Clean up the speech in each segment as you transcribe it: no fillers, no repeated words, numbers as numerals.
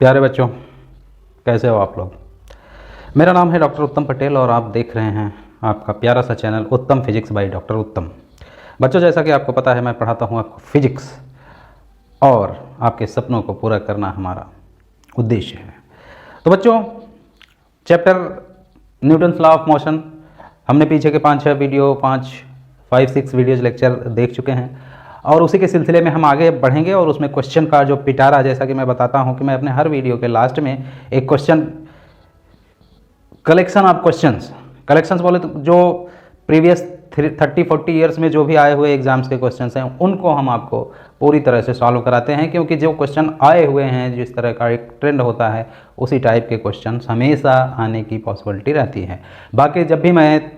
प्यारे बच्चों, कैसे हो आप लोग। मेरा नाम है डॉक्टर उत्तम पटेल और आप देख रहे हैं आपका प्यारा सा चैनल उत्तम फिजिक्स बाय डॉक्टर उत्तम। बच्चों, जैसा कि आपको पता है, मैं पढ़ाता हूँ आपको फिजिक्स और आपके सपनों को पूरा करना हमारा उद्देश्य है। तो बच्चों, chapter Newton's law of motion हमने पीछे के 5-6 वीडियो 5-6 वीडियोज़ लेक्चर देख चुके हैं और उसी के सिलसिले में हम आगे बढ़ेंगे। और उसमें क्वेश्चन का जो पिटारा, जैसा कि मैं बताता हूं कि मैं अपने हर वीडियो के लास्ट में एक क्वेश्चन कलेक्शन ऑफ कलेक्शंस बोले तो जो प्रीवियस 30-40 ईयर्स में जो भी आए हुए एग्जाम्स के क्वेश्चंस हैं उनको हम आपको पूरी तरह से सॉल्व कराते हैं, क्योंकि जो क्वेश्चन आए हुए हैं, जिस तरह का एक ट्रेंड होता है, उसी टाइप के क्वेश्चंस हमेशा आने की पॉसिबिलिटी रहती है। बाकी जब भी मैं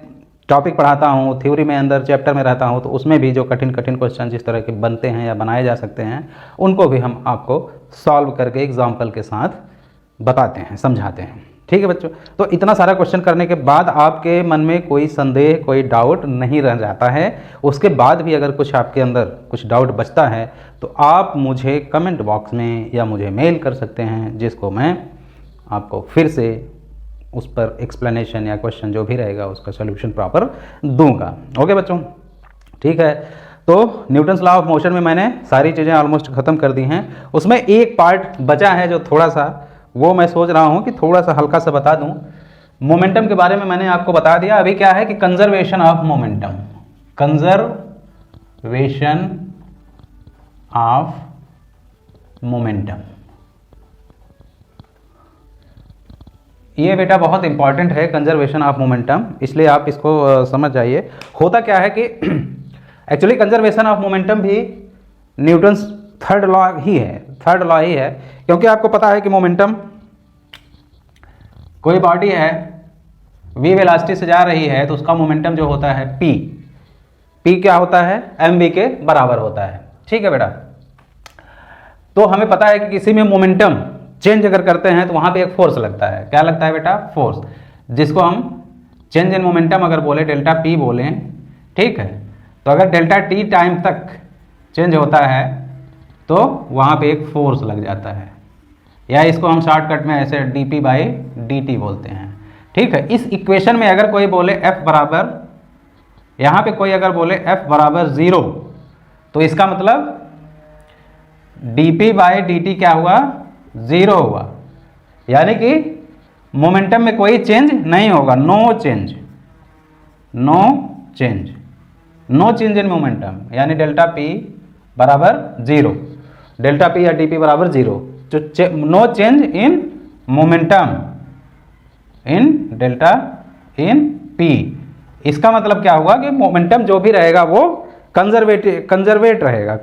टॉपिक पढ़ाता हूँ, थ्योरी में अंदर चैप्टर में रहता हूँ, तो उसमें भी जो कठिन क्वेश्चन जिस तरह के बनते हैं या बनाए जा सकते हैं, उनको भी हम आपको सॉल्व करके एग्जाम्पल के साथ बताते हैं, समझाते हैं। ठीक है बच्चों, तो इतना सारा क्वेश्चन करने के बाद आपके मन में कोई संदेह, कोई डाउट नहीं रह जाता है। उसके बाद भी अगर कुछ आपके अंदर कुछ डाउट बचता है तो आप मुझे कमेंट बॉक्स में या मुझे मेल कर सकते हैं, जिसको मैं आपको फिर से उस पर एक्सप्लेनेशन या क्वेश्चन जो भी रहेगा उसका सोल्यूशन प्रॉपर दूंगा। ओके बच्चों, ठीक है। तो न्यूटन्स लॉ ऑफ मोशन में मैंने सारी चीज़ें ऑलमोस्ट ख़त्म कर दी हैं। उसमें एक पार्ट बचा है जो थोड़ा सा, वो मैं सोच रहा हूँ कि थोड़ा सा हल्का सा बता दूँ। मोमेंटम के बारे में मैंने आपको बता दिया। अभी क्या है कि conservation of momentum, conservation of momentum, ये बेटा बहुत इंपॉर्टेंट है, कंजर्वेशन ऑफ मोमेंटम, इसलिए आप इसको समझ जाइए। होता क्या है कि एक्चुअली कंजर्वेशन ऑफ मोमेंटम भी न्यूटन्स थर्ड लॉ ही है, क्योंकि आपको पता है कि मोमेंटम, कोई बॉडी है v वेलोसिटी से जा रही है तो उसका मोमेंटम जो होता है p क्या होता है, mv के बराबर होता है। ठीक है बेटा। तो हमें पता है कि किसी में मोमेंटम चेंज अगर करते हैं तो वहां पे एक फोर्स लगता है। क्या लगता है बेटा? फोर्स, जिसको हम चेंज इन मोमेंटम अगर बोले डेल्टा p बोलें। ठीक है, तो अगर डेल्टा t टाइम तक चेंज होता है तो वहां पे एक फोर्स लग जाता है, या इसको हम शॉर्टकट में ऐसे dp/dt बोलते हैं। ठीक है, इस इक्वेशन में अगर कोई बोले F बराबर, यहाँ पे कोई अगर बोले F बराबर 0, तो इसका मतलब dp/dt क्या हुआ? 0 हुआ, यानी कि मोमेंटम में कोई चेंज नहीं होगा, नो चेंज इन मोमेंटम, यानी डेल्टा p बराबर 0, डेल्टा p या dp बराबर 0, no change in momentum in delta in p। इसका मतलब क्या हुआ कि मोमेंटम जो भी रहेगा वो कंजर्व रहेगा।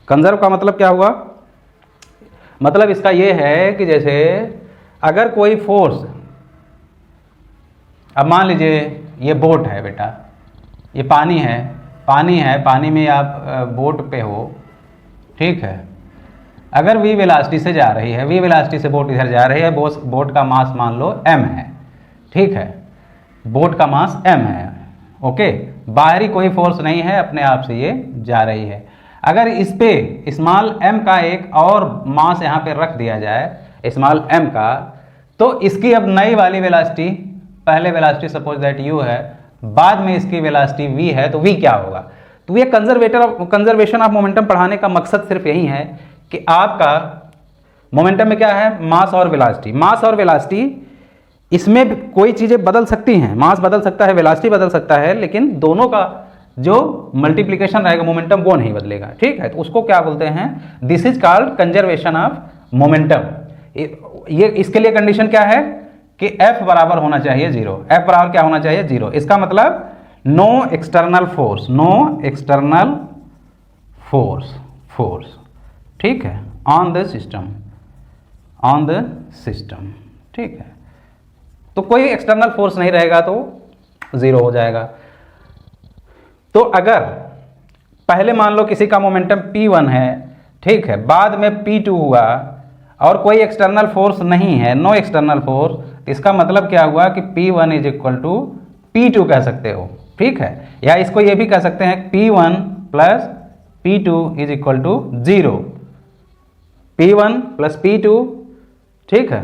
कंजर्व का मतलब क्या हुआ? मतलब इसका ये है कि जैसे अगर कोई फोर्स, अब मान लीजिए ये बोट है बेटा, ये पानी है, पानी में आप बोट पे हो। ठीक है, अगर v वेलोसिटी से जा रही है, v वेलोसिटी से बोट इधर जा रही है, बोट का मास मान लो m है। ठीक है, बोट का मास m है। ओके, बाहरी कोई फोर्स नहीं है, अपने आप से ये जा रही है। अगर इस पे स्मॉल m का एक और मास यहाँ पे रख दिया जाए, स्मॉल m का, तो इसकी अब नई वाली वेलोसिटी, पहले वेलोसिटी सपोज दैट u है, बाद में इसकी वेलोसिटी v है, तो v क्या होगा? तो ये कंजर्वेशन ऑफ मोमेंटम पढ़ाने का मकसद सिर्फ यही है कि आपका मोमेंटम में क्या है? मास और वेलोसिटी, इसमें कोई चीज़ें बदल सकती हैं, मास बदल सकता है, वेलोसिटी बदल सकता है, लेकिन दोनों का जो मल्टीप्लिकेशन रहेगा मोमेंटम वो नहीं बदलेगा। ठीक है, तो उसको क्या बोलते हैं? This is called conservation of momentum. ये इसके लिए कंडीशन क्या है कि F बराबर होना चाहिए 0। F बराबर क्या होना चाहिए? 0। इसका मतलब नो एक्सटर्नल फोर्स। ठीक है, ऑन द सिस्टम। ठीक है, तो कोई एक्सटर्नल फोर्स नहीं रहेगा तो 0 हो जाएगा। तो अगर पहले मान लो किसी का मोमेंटम p1 है, ठीक है, बाद में p2 हुआ और कोई एक्सटर्नल फोर्स नहीं है, नो एक्सटर्नल फोर्स, इसका मतलब क्या हुआ कि p1 is equal to p2 कह सकते हो। ठीक है, या इसको ये भी कह सकते हैं p1 plus p2 is equal to 0। P1 plus P2, ठीक है।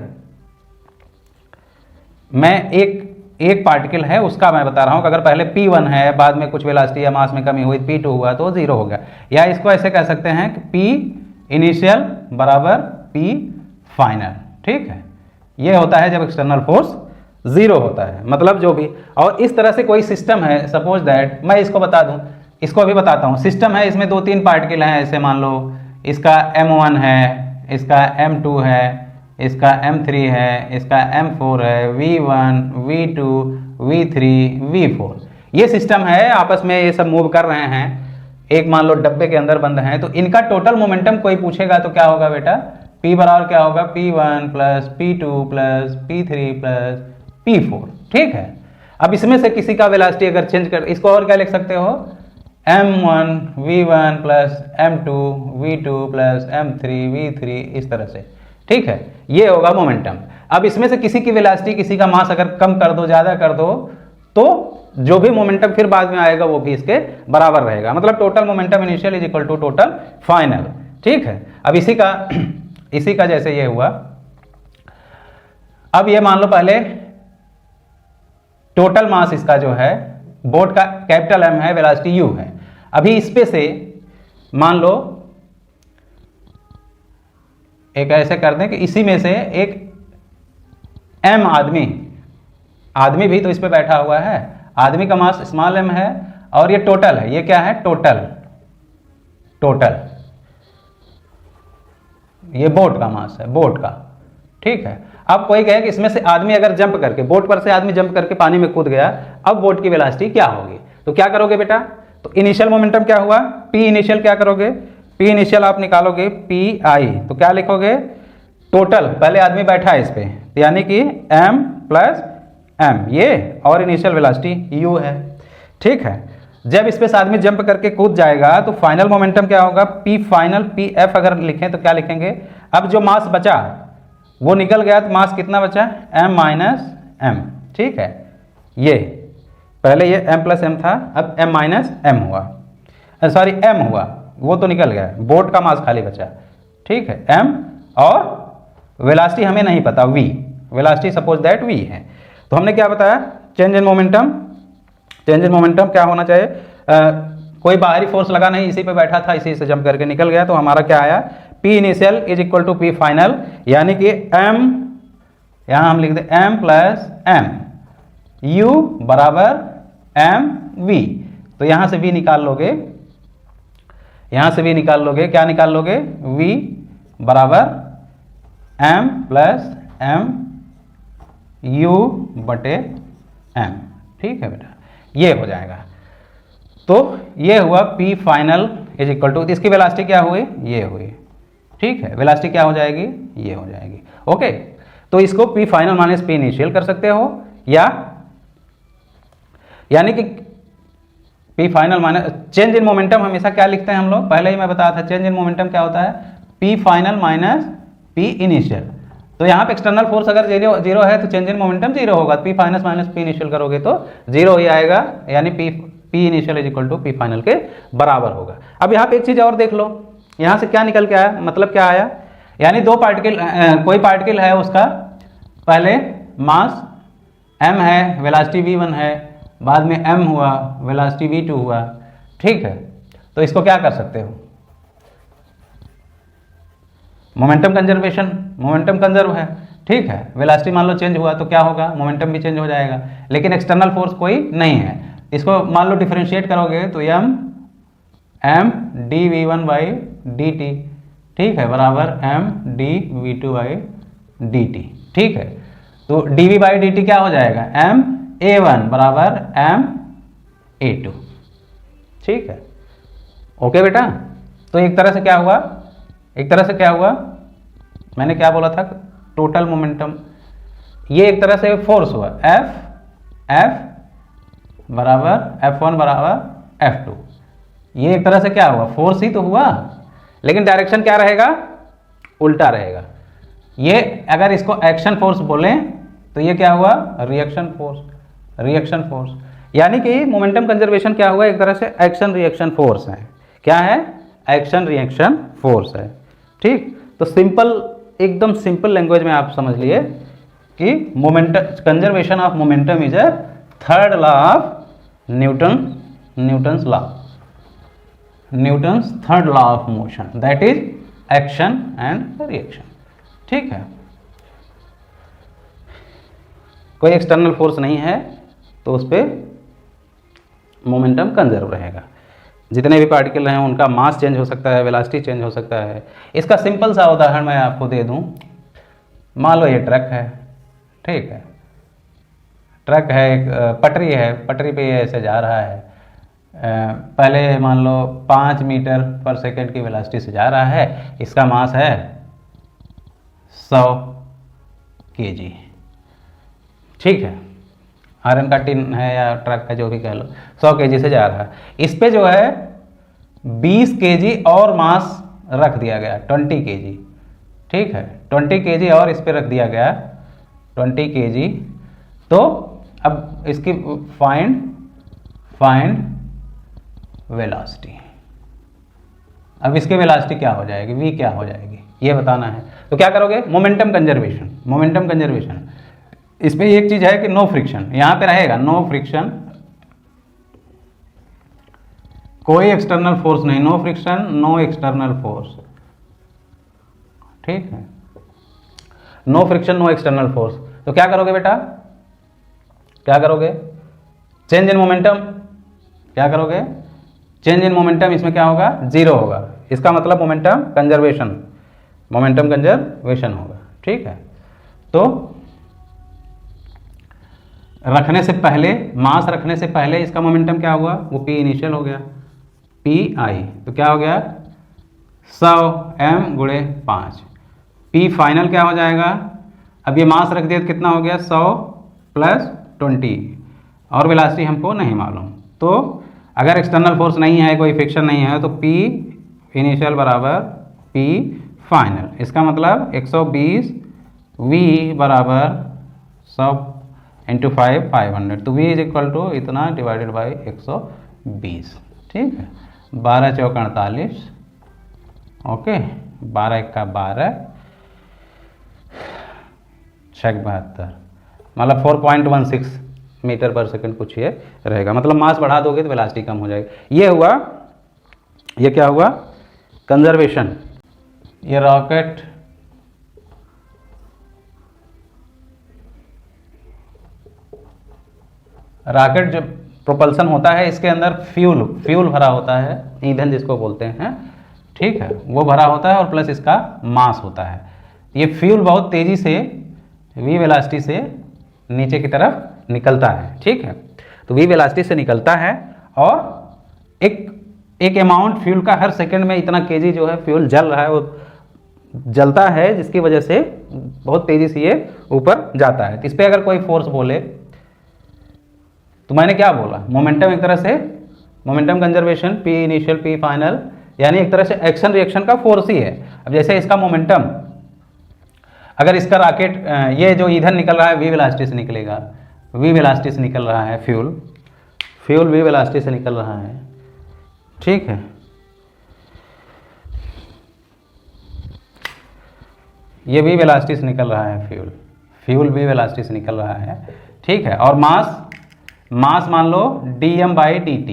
मैं एक पार्टिकल है उसका मैं बता रहा हूं कि अगर पहले P1 है, बाद में कुछ वेलोसिटी या मास में कमी हुई, P2 हुआ तो 0 हो गया। या इसको ऐसे कह सकते हैं कि P इनिशियल बराबर P फाइनल, ठीक है। ये होता है जब एक्सटर्नल फोर्स 0 होता है, मतलब जो भी। और इस तरह से कोई सिस्टम है, सपोज दैट मैं इसको बता दूं, इसको अभी बताता हूं। सिस्टम है, इसमें 2-3 पार्टिकल हैं, ऐसे मान लो इसका M1 है, इसका M2 है, इसका M3 है, इसका M4 है, V1, V2, V3, V4। ये सिस्टम है, आपस में ये सब मूव कर रहे हैं, एक मान लो डब्बे के अंदर बंद हैं। तो इनका टोटल मोमेंटम कोई पूछेगा तो क्या होगा बेटा, P बराबर क्या होगा, P1 plus P2 plus P3 plus P4, ठीक है। अब इसमें से किसी का वेलोसिटी अगर चेंज कर, इसको और क्या लिख सकते हो, M1 V1 plus M2 V2 plus M3 V3, इस तरह से, ठीक है। ये होगा मोमेंटम। अब इसमें से किसी की वेलोसिटी, किसी का मास अगर कम कर दो, ज़्यादा कर दो, तो जो भी मोमेंटम फिर बाद में आएगा वो भी इसके बराबर रहेगा। मतलब total momentum initial is equal to total final, ठीक है। अब इसी का जैसे ये हुआ, अब ये मान लो पहले टोटल मास इसका जो है बोट का कैपिटल M है, वेलोसिटी u है। अभी इस पे से मान लो एक ऐसे कर दें कि इसी में से एक M आदमी भी तो इस पे बैठा हुआ है, आदमी का मास स्मॉल m है, और ये टोटल है, ये क्या है, टोटल ये बोट का मास है, बोट का, ठीक है। अब कोई कहे कि इसमें से आदमी अगर जंप करके, बोट पर से आदमी जंप करके पानी में कूद गया, अब बोट की वेलोसिटी क्या होगी, तो क्या करोगे बेटा, तो इनिशियल मोमेंटम क्या हुआ, P इनिशियल क्या करोगे, P इनिशियल आप निकालोगे PI, तो क्या लिखोगे, टोटल, पहले आदमी बैठा है इस पे, यानी कि M प्लस M, ये और इनिशियल वेलोसिटी u है, ठीक है। जब इस पे से आदमी जंप करके कूद जाएगा तो फाइनल मोमेंटम क्या होगा, P फाइनल, PF अगर लिखें तो क्या लिखेंगे, अब जो मास बचा वो निकल गया, तो मास कितना बचा, M माइनस M, ठीक है। ये पहले ये M प्लस M था, अब M माइनस M हुआ, सॉरी M हुआ, वो तो निकल गया, बोट का मास खाली बचा, ठीक है, M, और वेलोसिटी हमें नहीं पता, V, velocity suppose that V है। तो हमने क्या बताया, चेंज इन मोमेंटम क्या होना चाहिए, कोई बाहरी फोर्स लगा नहीं, इसी पे बैठा था, इसी से जंप करके निकल गया, तो हमारा क्या आया, P initial is equal to P final, यानी कि M, यहाँ हम लिख दे M प्लस M, U बराबर M V। तो यहाँ से V निकाल लोगे, क्या निकाल लोगे, V बराबर M प्लस M U बटे M, ठीक है बेटा, ये हो जाएगा। तो ये हुआ P final is equal to, इसकी वेलोसिटी क्या हुई, ये हुई, ठीक है। वेलोसिटी क्या हो जाएगी, ये हो जाएगी, ओके। तो इसको P final minus P initial कर सकते हो, या यानी कि P final minus change in momentum हमेशा क्या लिखते हैं हम लोग, पहले ही मैं बताया था, चेंज इन मोमेंटम क्या होता है, P final minus P initial. तो यहाँ पे एक्सटर्नल फोर्स अगर जीरो है तो चेंज इन मोमेंटम 0 होगा, P final minus P initial करोगे तो 0 ही आएगा, यानी P initial is equal to P final के बराबर होगा। अब यहाँ पे एक चीज़ और देख लो, यहाँ से क्या निकल के आया, मतलब क्या आया, यानी दो पार्टिकल, कोई पार्टिकल है, उसका पहले मास M है, वेलोसिटी V1 है, बाद में M हुआ, वेलोसिटी V2 हुआ, ठीक है। तो इसको क्या कर सकते हो, मोमेंटम कंजर्व है, ठीक है। वेलोसिटी मान लो चेंज हुआ तो क्या होगा, मोमेंटम भी चेंज हो जाएगा, लेकिन एक्सटर्नल फोर्स कोई नहीं है। इसको मान लो डिफरेंशिएट करोगे तो M dV1 बाई dt, ठीक है, बराबर M dV2 बाई dt, ठीक है। तो dV बाई dt क्या हो जाएगा, M A1 बराबर M A2, ठीक है, ओके बेटा। तो एक तरह से क्या हुआ, मैंने क्या बोला था, टोटल मोमेंटम, ये एक तरह से फोर्स हुआ, F बराबर F1 बराबर F2, ये एक तरह से क्या हुआ, फोर्स ही तो हुआ, लेकिन डायरेक्शन क्या रहेगा, उल्टा रहेगा। ये अगर इसको एक्शन फोर्स बोलें तो ये क्या हुआ, रिएक्शन फोर्स, यानी कि मोमेंटम कंजर्वेशन क्या हुआ, एक तरह से एक्शन रिएक्शन फोर्स है, क्या है, एक्शन रिएक्शन फोर्स है, ठीक। तो सिंपल, एकदम सिंपल लैंग्वेज में आप समझ लिए कि momentum, conservation of momentum is a third law of Newton's law, Newton's third law of motion, that is action and reaction. ठीक है, कोई एक्सटर्नल फोर्स नहीं है तो उस पर मोमेंटम कंजर्व रहेगा। जितने भी पार्टिकल हैं उनका मास चेंज हो सकता है, वेलोसिटी चेंज हो सकता है। इसका सिंपल सा उदाहरण मैं आपको दे दूं, मान लो ये ट्रक है, ठीक है, ट्रक है, एक पटरी है, पटरी पे ये ऐसे जा रहा है, पहले मान लो 5 मीटर पर सेकेंड की वेलोसिटी से जा रहा है, इसका मास है 100 kg, ठीक है, आयरन का टिन है या ट्रक है जो भी कह लो, 100 kg से जा रहा है। इस पे जो है 20 kg और मास रख दिया गया, 20 kg, ठीक है, 20 kg और इस पे रख दिया गया 20 kg। तो अब इसकी फाइंड वेलोसिटी, अब इसकी वेलोसिटी क्या हो जाएगी, v क्या हो जाएगी, ये बताना है। तो क्या करोगे, मोमेंटम कंजर्वेशन, मोमेंटम कंजर्वेशन। इसमें एक चीज है कि नो फ्रिक्शन, यहां पे रहेगा नो फ्रिक्शन, कोई एक्सटर्नल फोर्स नहीं, no friction, no external force, ठीक है, no friction, no external force. तो क्या करोगे बेटा, क्या करोगे, चेंज इन मोमेंटम, क्या करोगे, चेंज इन मोमेंटम, इसमें क्या होगा, 0 होगा, इसका मतलब मोमेंटम कंजर्वेशन, मोमेंटम कंजर्वेशन होगा, ठीक है। तो रखने से पहले, मास रखने से पहले इसका मोमेंटम क्या हुआ, वो P इनिशियल हो गया, PI, तो क्या हो गया 100 m गुणे 5, P फाइनल क्या हो जाएगा, अब ये मास रख दिया तो कितना हो गया 100 प्लस 20, और वेलोसिटी हमको नहीं मालूम। तो अगर एक्सटर्नल फोर्स नहीं है, कोई फ्रिक्शन नहीं है, तो P इनिशियल बराबर P फाइनल, इसका मतलब 120, V बराबर 100 इंटू 500, तो V इज इक्वल टू इतना डिवाइडेड बाई 120, ठीक है, 12 चौका 48, ओके, 12 एक्का 12, 6 72, मतलब 4.16 मीटर पर सेकंड कुछ ये रहेगा, मतलब मास बढ़ा दोगे तो वेलोसिटी कम हो जाएगी। ये हुआ, ये क्या हुआ, कंजर्वेशन। ये रॉकेट जो प्रोपल्सन होता है, इसके अंदर फ्यूल भरा होता है, ईंधन जिसको बोलते हैं, ठीक है, वो भरा होता है और प्लस इसका मास होता है। ये फ्यूल बहुत तेजी से v वेलोसिटी से नीचे की तरफ निकलता है, ठीक है, तो v वेलोसिटी से निकलता है और एक अमाउंट फ्यूल का हर सेकंड में इतना केजी जो है फ्यूल जल रहा है, वो जलता है, जिसकी वजह से बहुत तेजी से ये ऊपर जाता है। तो इस पर अगर कोई फोर्स बोले तो मैंने क्या बोला, मोमेंटम एक तरह से momentum conservation, P initial P final, यानी एक तरह से एक्शन रिएक्शन का फोर्स ही है। अब जैसे इसका मोमेंटम, अगर इसका रॉकेट, ये जो ईंधन निकल रहा है v वेलोसिटी से निकलेगा, v वेलोसिटी से निकल रहा है, फ्यूल v वेलोसिटी से निकल रहा है, ठीक है, ये v वेलोसिटी से निकल रहा है, फ्यूल v वेलोसिटी से निकल रहा है, ठीक है, और मास मान लो dm बाई dt,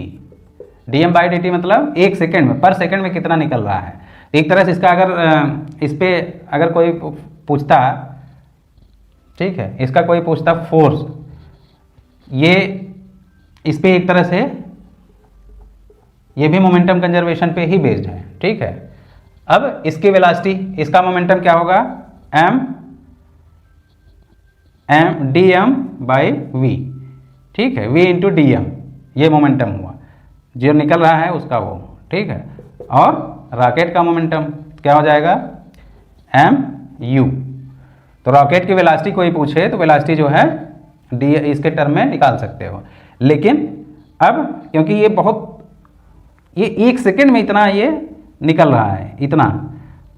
मतलब एक सेकेंड में, पर सेकेंड में कितना निकल रहा है। एक तरह से इसका अगर इस पे अगर कोई पूछता, ठीक है, इसका कोई पूछता फोर्स, ये इस पे एक तरह से ये भी मोमेंटम कंजर्वेशन पे ही बेस्ड है, ठीक है। अब इसकी वेलोसिटी, इसका मोमेंटम क्या होगा, m dm बाई v, ठीक है, v इंटू डी एम, ये मोमेंटम हुआ जो निकल रहा है उसका वो, ठीक है, और रॉकेट का मोमेंटम क्या हो जाएगा, mu। तो रॉकेट की वेलोसिटी कोई पूछे तो वेलोसिटी जो है डी इसके टर्म में निकाल सकते हो, लेकिन अब क्योंकि ये एक सेकेंड में इतना ये निकल रहा है, इतना,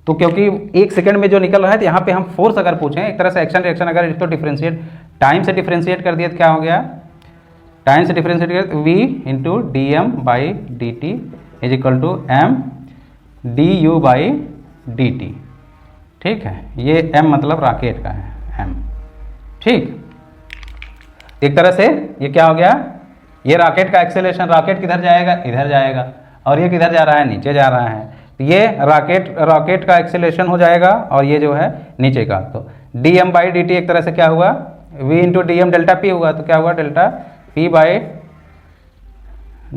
तो क्योंकि एक सेकेंड में जो निकल रहा है, तो यहाँ पे हम फोर्स अगर पूछें, एक तरह से एक्शन रिएक्शन, अगर इसको डिफ्रेंशिएट टाइम से डिफ्रेंशिएट कर दिए तो क्या हो गया, टाइम से डिफ्रेंशिएट कर v into d m by d t is equal to m du by d t, ठीक है, ये m मतलब रॉकेट का है m। ठीक, एक तरह से ये क्या हो गया, ये रॉकेट का एक्सेलरेशन, रॉकेट किधर जाएगा, इधर जाएगा, और ये किधर जा रहा है, नीचे जा रहा है। तो ये रॉकेट का एक्सेलरेशन हो जाएगा और ये जो है नीचे का। तो dm बाई dt एक तरह से क्या हुआ, v into d m delta p हुआ। तो क्या हुआ, delta p by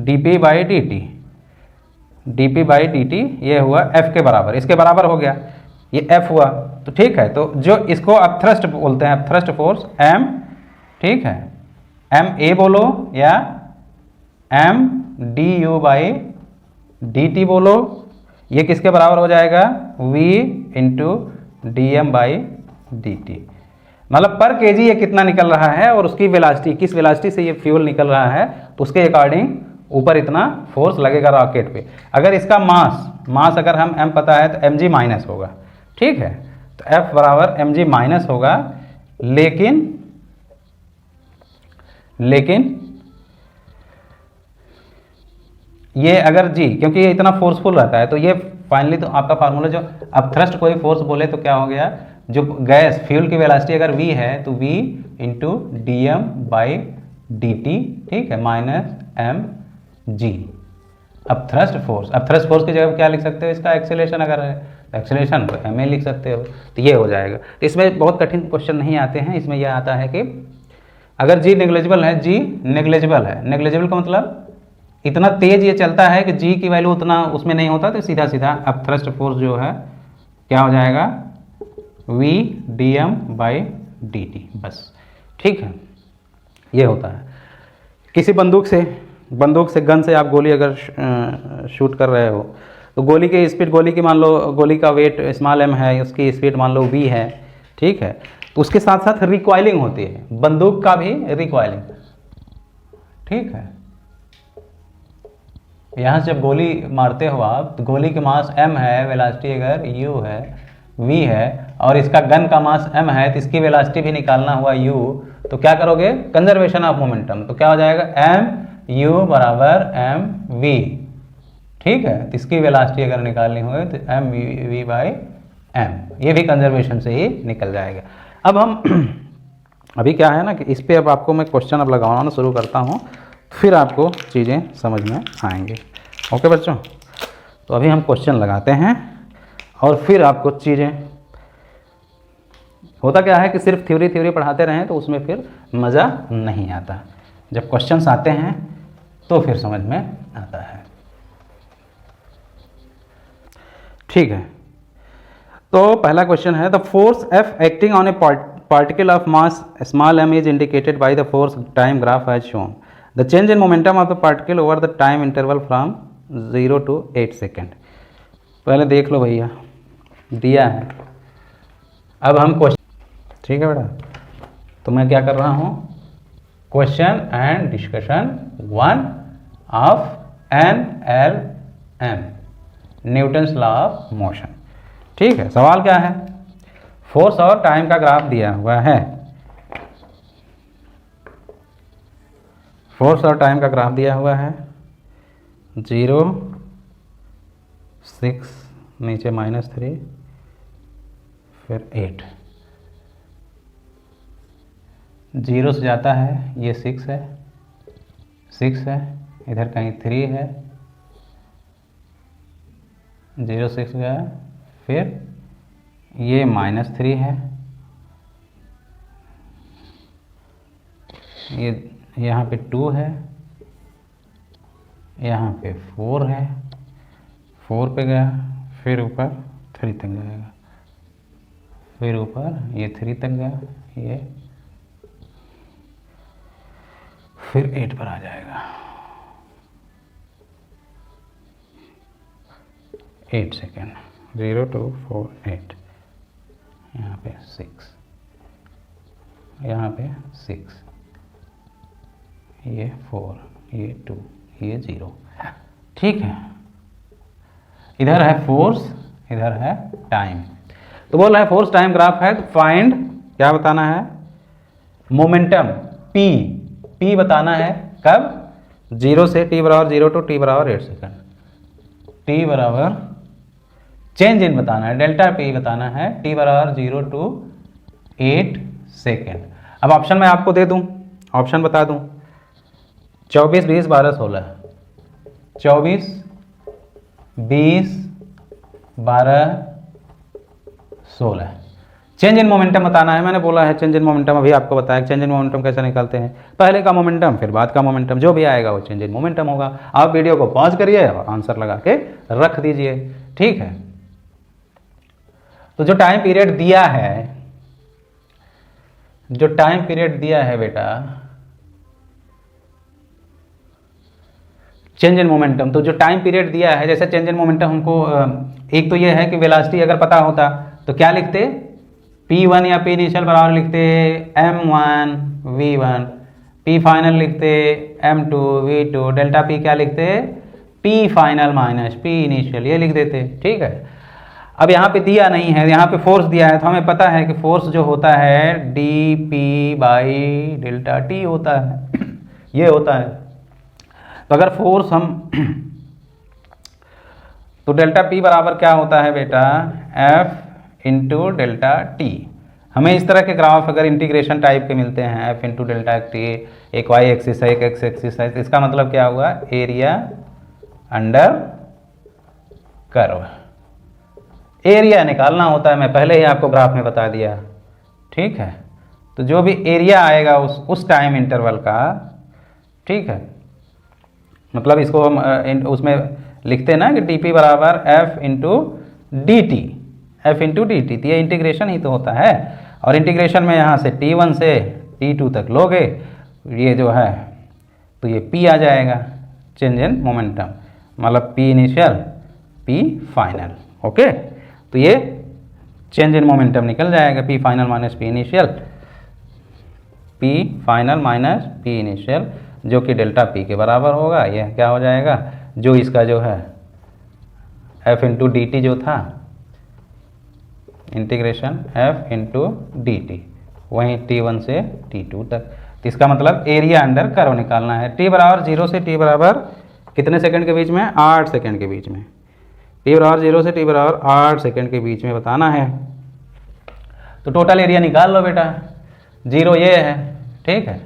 dp by dt, dp by dt ये हुआ f के बराबर, इसके बराबर हो गया, ये f हुआ। तो ठीक है, तो जो इसको आप थ्रस्ट बोलते हैं, थ्रस्ट फोर्स m, ठीक है, m a बोलो या m du बाई dt बोलो, ये किसके बराबर हो जाएगा, v into d m by d t. मतलब पर केजी ये कितना निकल रहा है और उसकी वेलोसिटी, किस वेलोसिटी से ये फ्यूल निकल रहा है, तो उसके अकॉर्डिंग ऊपर इतना फोर्स लगेगा रॉकेट पे। अगर इसका मास अगर हम m पता है तो mg माइनस होगा, ठीक है, तो F बराबर mg माइनस होगा। लेकिन ये अगर g, क्योंकि ये इतना फोर्सफुल रहता है, तो ये फाइनली तो आपका फार्मूला जो, अब थ्रस्ट कोई फोर्स बोले तो क्या हो गया, जो गैस फ्यूल की वेलोसिटी अगर v है तो v into d m by d t, ठीक है, माइनस एम जी। अब थ्रस्ट फोर्स की जगह क्या लिख सकते हो, इसका एक्सेलरेशन अगर है तो एक्सेलरेशन तो एम ए लिख सकते हो, तो ये हो जाएगा। तो इसमें बहुत कठिन क्वेश्चन नहीं आते हैं, इसमें यह आता है कि अगर g नेग्लिजिबल है, g नेग्लिजिबल है, नेग्लिजिबल का मतलब इतना तेज ये चलता है कि g की वैल्यू उतना उसमें नहीं होता, तो सीधा सीधा अब थ्रस्ट फोर्स जो है क्या हो जाएगा, v d m by d t, बस, ठीक है, ये होता है। किसी बंदूक से गन से आप गोली अगर शूट कर रहे हो, तो गोली की स्पीड, गोली की मान लो, गोली का वेट स्मॉल m है, उसकी स्पीड मान लो v है, ठीक है, तो उसके साथ साथ रिकॉइलिंग होती है, बंदूक का भी रिकॉइलिंग, ठीक है। यहाँ से जब गोली मारते हो आप, तो गोली की मास m है, वेलोसिटी अगर u है, v है, और इसका गन का मास m है, तो इसकी वेलोसिटी भी निकालना हुआ u, तो क्या करोगे, कंजर्वेशन ऑफ मोमेंटम, तो क्या हो जाएगा, m u बराबर m v, ठीक है। तो इसकी वेलोसिटी अगर निकालनी हो तो m v बाई m, ये भी कंजर्वेशन से ही निकल जाएगा। अब हम अभी क्या है ना कि इस पे अब आपको मैं क्वेश्चन अब लगाना शुरू करता हूँ, फिर आपको चीज़ें समझ में आएंगे। ओके बच्चों, तो अभी हम क्वेश्चन लगाते हैं और फिर आपको चीज़ें, होता क्या है कि सिर्फ थ्योरी पढ़ाते रहें तो उसमें फिर मज़ा नहीं आता, जब क्वेश्चंस आते हैं तो फिर समझ में आता है, ठीक है। तो पहला क्वेश्चन है, the force F acting on a particle of mass small m is indicated by the force time graph as shown, the change in momentum of the particle over the time interval from 0 to 8 second. पहले देख लो भैया, दिया है, अब हम question, ठीक है बेटा, तो मैं क्या कर रहा हूँ, question and discussion 1 of NLM, Newton's law of motion, ठीक है। सवाल क्या है, फोर्स और टाइम का ग्राफ दिया हुआ है, फोर्स और टाइम का ग्राफ दिया हुआ है, 0 6 नीचे -3 फिर 8, 0 से जाता है, ये 6 है, इधर कहीं 3 है, 0 6 गया, फिर ये -3 है, ये यहाँ पे 2 है, यहाँ पे 4 है, 4 पे गया, फिर ऊपर 3 तक जाएगा, फिर ऊपर ये 3 तक गया, ये फिर 8 पर आ जाएगा, 8 सेकेंड, 0 2 4 8, यहाँ पे 6, यहाँ पे 6, ये 4, ये 2, ये 0, ठीक है। इधर है फोर्स, इधर है टाइम, तो बोल रहा है फोर्स टाइम ग्राफ है, तो फाइंड क्या बताना है, मोमेंटम p बताना है, कब, 0 से t बराबर 0 to t बराबर 8 सेकेंड, t बराबर चेंज इन बताना है, डेल्टा पी बताना है, t बराबर 0 to 8 सेकेंड। अब ऑप्शन मैं आपको दे दूं, ऑप्शन बता दूं, 24, 20, 12, 16, 24, 20, 12, 16। चेंज इन मोमेंटम बताना है, मैंने बोला है चेंज इन मोमेंटम, अभी आपको बताया चेंज इन मोमेंटम कैसे निकालते हैं, पहले का मोमेंटम फिर बाद का मोमेंटम, जो भी आएगा वो चेंज इन मोमेंटम होगा। आप वीडियो को पॉज करिए और आंसर लगा के रख दीजिए, ठीक है। तो जो टाइम पीरियड दिया है, जो टाइम पीरियड दिया है बेटा चेंज इन मोमेंटम, तो जो टाइम पीरियड दिया है, जैसे चेंज इन मोमेंटम हमको एक तो ये है कि वेलोसिटी अगर पता होता तो क्या लिखते, P1 या P इनिशियल बराबर लिखते M1 V1, P फाइनल लिखते M2 V2, डेल्टा P क्या लिखते P final minus P initial, ये लिख देते, ठीक है। अब यहाँ पे दिया नहीं है, यहाँ पे फोर्स दिया है, तो हमें पता है कि फोर्स जो होता है dP बाई डेल्टा T होता है, ये होता है। तो अगर फोर्स हम तो डेल्टा P बराबर क्या होता है बेटा F इंटू डेल्टा T। हमें इस तरह के ग्राफ अगर इंटीग्रेशन टाइप के मिलते हैं F इंटू डेल्टा T, एक y एक्सिस है एक x एक्सिस है, तो इसका मतलब क्या हुआ, एरिया अंडर कर्व। एरिया निकालना होता है, मैं पहले ही आपको ग्राफ में बता दिया, ठीक है। तो जो भी एरिया आएगा उस टाइम इंटरवल का, ठीक है, मतलब इसको हम उसमें लिखते हैं ना कि dP बराबर F into D T, F into D T, तो ये इंटीग्रेशन ही तो होता है। और इंटीग्रेशन में यहाँ से T1 से T2 तक लोगे, ये जो है तो ये P आ जाएगा, चेंज इन मोमेंटम, मतलब P initial P final, okay. तो ये चेंज इन मोमेंटम निकल जाएगा, P final minus P initial, P final minus P initial, जो कि डेल्टा P के बराबर होगा। यह क्या हो जाएगा, जो इसका जो है F इंटू डी टी जो था, integration F into D T, वहीं T1 से T2 तक। तो इसका मतलब एरिया अंडर कर्व निकालना है। T बराबर 0 से T बराबर कितने सेकंड के बीच में, 8 सेकंड के बीच में। T बराबर 0 से T बराबर 8 सेकंड के बीच में बताना है। तो टोटल एरिया निकाल लो बेटा, 0 ये है, ठीक है,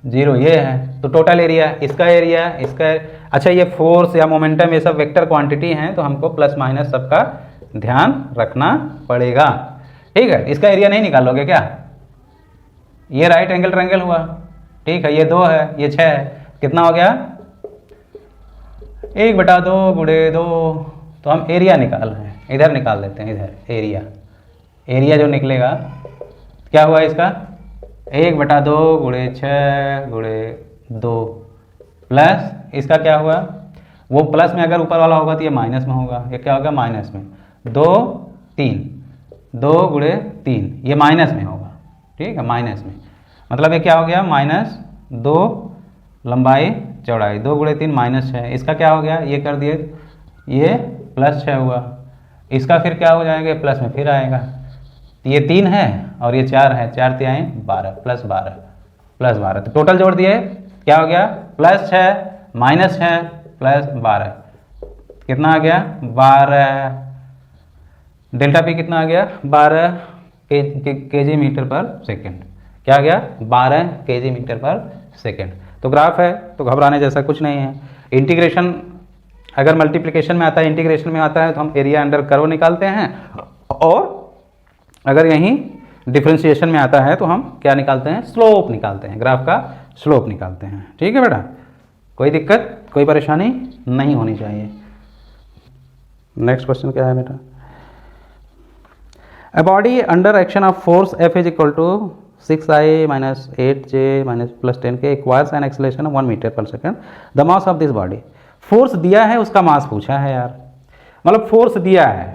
0 ये है, तो टोटल एरिया, इसका एरिया, इसका, अच्छा ये फोर्स या मोमेंटम ये सब वेक्टर क्वांटिटी हैं, तो हमको प्लस माइनस सबका ध्यान रखना पड़ेगा, ठीक है। इसका एरिया नहीं निकालोगे क्या, ये राइट एंगल ट्रायंगल हुआ, ठीक है, ये 2 है, ये 6 है, कितना हो गया, 1/2 गुणे 2। तो हम एरिया निकाल रहे हैं, इधर निकाल देते हैं, इधर एरिया, एरिया जो निकलेगा क्या हुआ इसका, 1/2 गुणे 6 गुणे 2 प्लस इसका क्या हुआ, वो प्लस में अगर ऊपर वाला होगा तो ये माइनस में होगा, ये क्या होगा माइनस में, 2 3, 2 गुणे 3, ये माइनस में होगा, ठीक है, माइनस में, मतलब ये क्या हो गया -2 लंबाई चौड़ाई, 2 गुणे 3 -6, इसका क्या हो गया, ये कर दिए, ये +6 हुआ, इसका फिर क्या हो जाएगा, प्लस में फिर आएगा, ये 3 है और ये 4 है, 4 3 12 प्लस 12, तो टोटल जोड़ दिए क्या हो गया, +6 -6 प्लस 12, कितना आ गया 12, डेल्टा पी कितना आ गया 12 केजी मीटर पर सेकेंड, क्या आ गया 12 केजी मीटर पर सेकेंड। तो ग्राफ है तो घबराने जैसा कुछ नहीं है। इंटीग्रेशन अगर मल्टीप्लिकेशन में आता है, इंटीग्रेशन में आता है, तो हम एरिया अंडर कर्व निकालते हैं, और अगर यहीं डिफरेंशिएशन में आता है तो हम क्या निकालते हैं, स्लोप निकालते हैं, ग्राफ का स्लोप निकालते हैं, ठीक है बेटा, कोई दिक्कत कोई परेशानी नहीं होनी चाहिए। नेक्स्ट क्वेश्चन क्या है बेटा, A body under action of force F is equal to 6I minus 8J minus plus 10K acquires an acceleration of 1 meter per second. The mass of this body. Force दिया है, उसका मास पूछा है यार, मतलब फोर्स दिया है,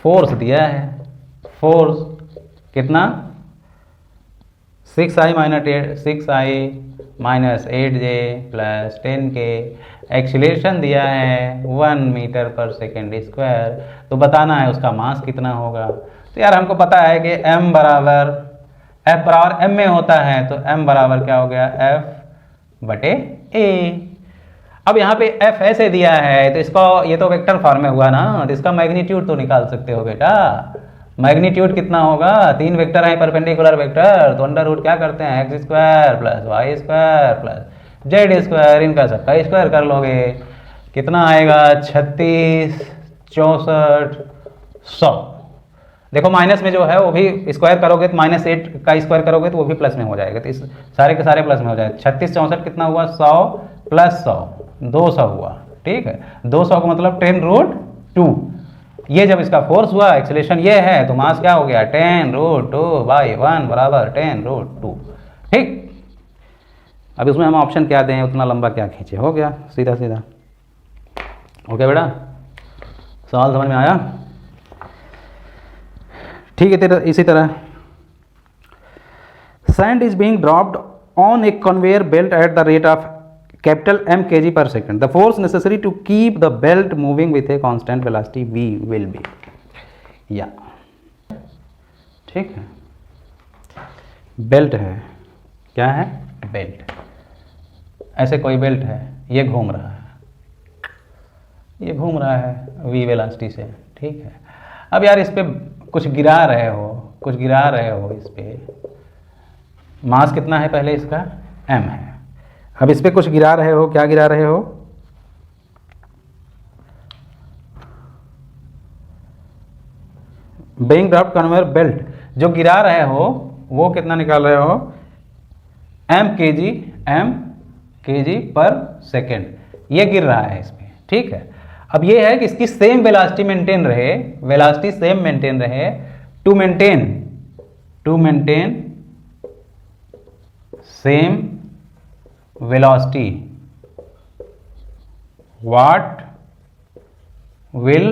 फोर्स दिया है, फोर्स कितना 6I minus 8J plus 10K, acceleration दिया है 1 मीटर पर सेकेंड स्क्वायर, तो बताना है उसका मास कितना होगा। तो यार हमको पता है कि m बराबर F बराबर m में होता है, तो m बराबर क्या हो गया F/a। अब यहाँ पे एफ ऐसे दिया है तो इसका ये तो वेक्टर फॉर्म में हुआ ना, तो इसका मैग्नीट्यूड तो निकाल सकते हो बेटा। मैग्नीट्यूड कितना होगा, 3 वेक्टर है परपेंडिकुलर वेक्टर, तो अंडर रूट क्या करते हैं x square plus y square plus z square, इनका सबका स्क्वायर कर लोगे, कितना आएगा 36 64 100। देखो माइनस में जो है वो भी स्क्वायर करोगे तो -8 का स्क्वायर करोगे तो वो भी प्लस में हो जाएगा, तो इस सारे के सारे प्लस में हो जाएगा। 36 64 कितना हुआ, 100 प्लस 100 200 हुआ, ठीक है। 200 का मतलब 10√2। ये जब इसका फोर्स हुआ, एक्सेलरेशन ये है, तो मास क्या हो गया 10√2/1 बराबर 10√2, ठीक। अब इसमें हम ऑप्शन क्या दें, उतना लंबा क्या खींचे, हो गया सीधा सीधा। ओके बेटा, सवाल समझ में आया, ठीक है। तेरा इसी तरह sand is being dropped on A conveyor belt eight the rate of capital M kg per second. The force necessary to keep the belt moving with a constant velocity V will be, या ठीक है। Belt है, क्या है, belt. ऐसे कोई belt है, ये घूम रहा है, ये घूम रहा है V वेलोसिटी से, ठीक है। अब यार इस पे कुछ गिरा रहे हो, कुछ गिरा रहे हो, इस पे मास कितना है पहले इसका, M है। अब इस पे कुछ गिरा रहे हो, क्या गिरा रहे हो, बीइंग ड्रॉप्ड कन्वेयर बेल्ट, जो गिरा रहे हो वो कितना निकाल रहे हो, m kg पर सेकेंड, ये गिर रहा है इस पे, ठीक है। अब ये है कि इसकी सेम वेलोसिटी मेंटेन रहे, वेलोसिटी सेम मेंटेन रहे, to maintain same velocity, what will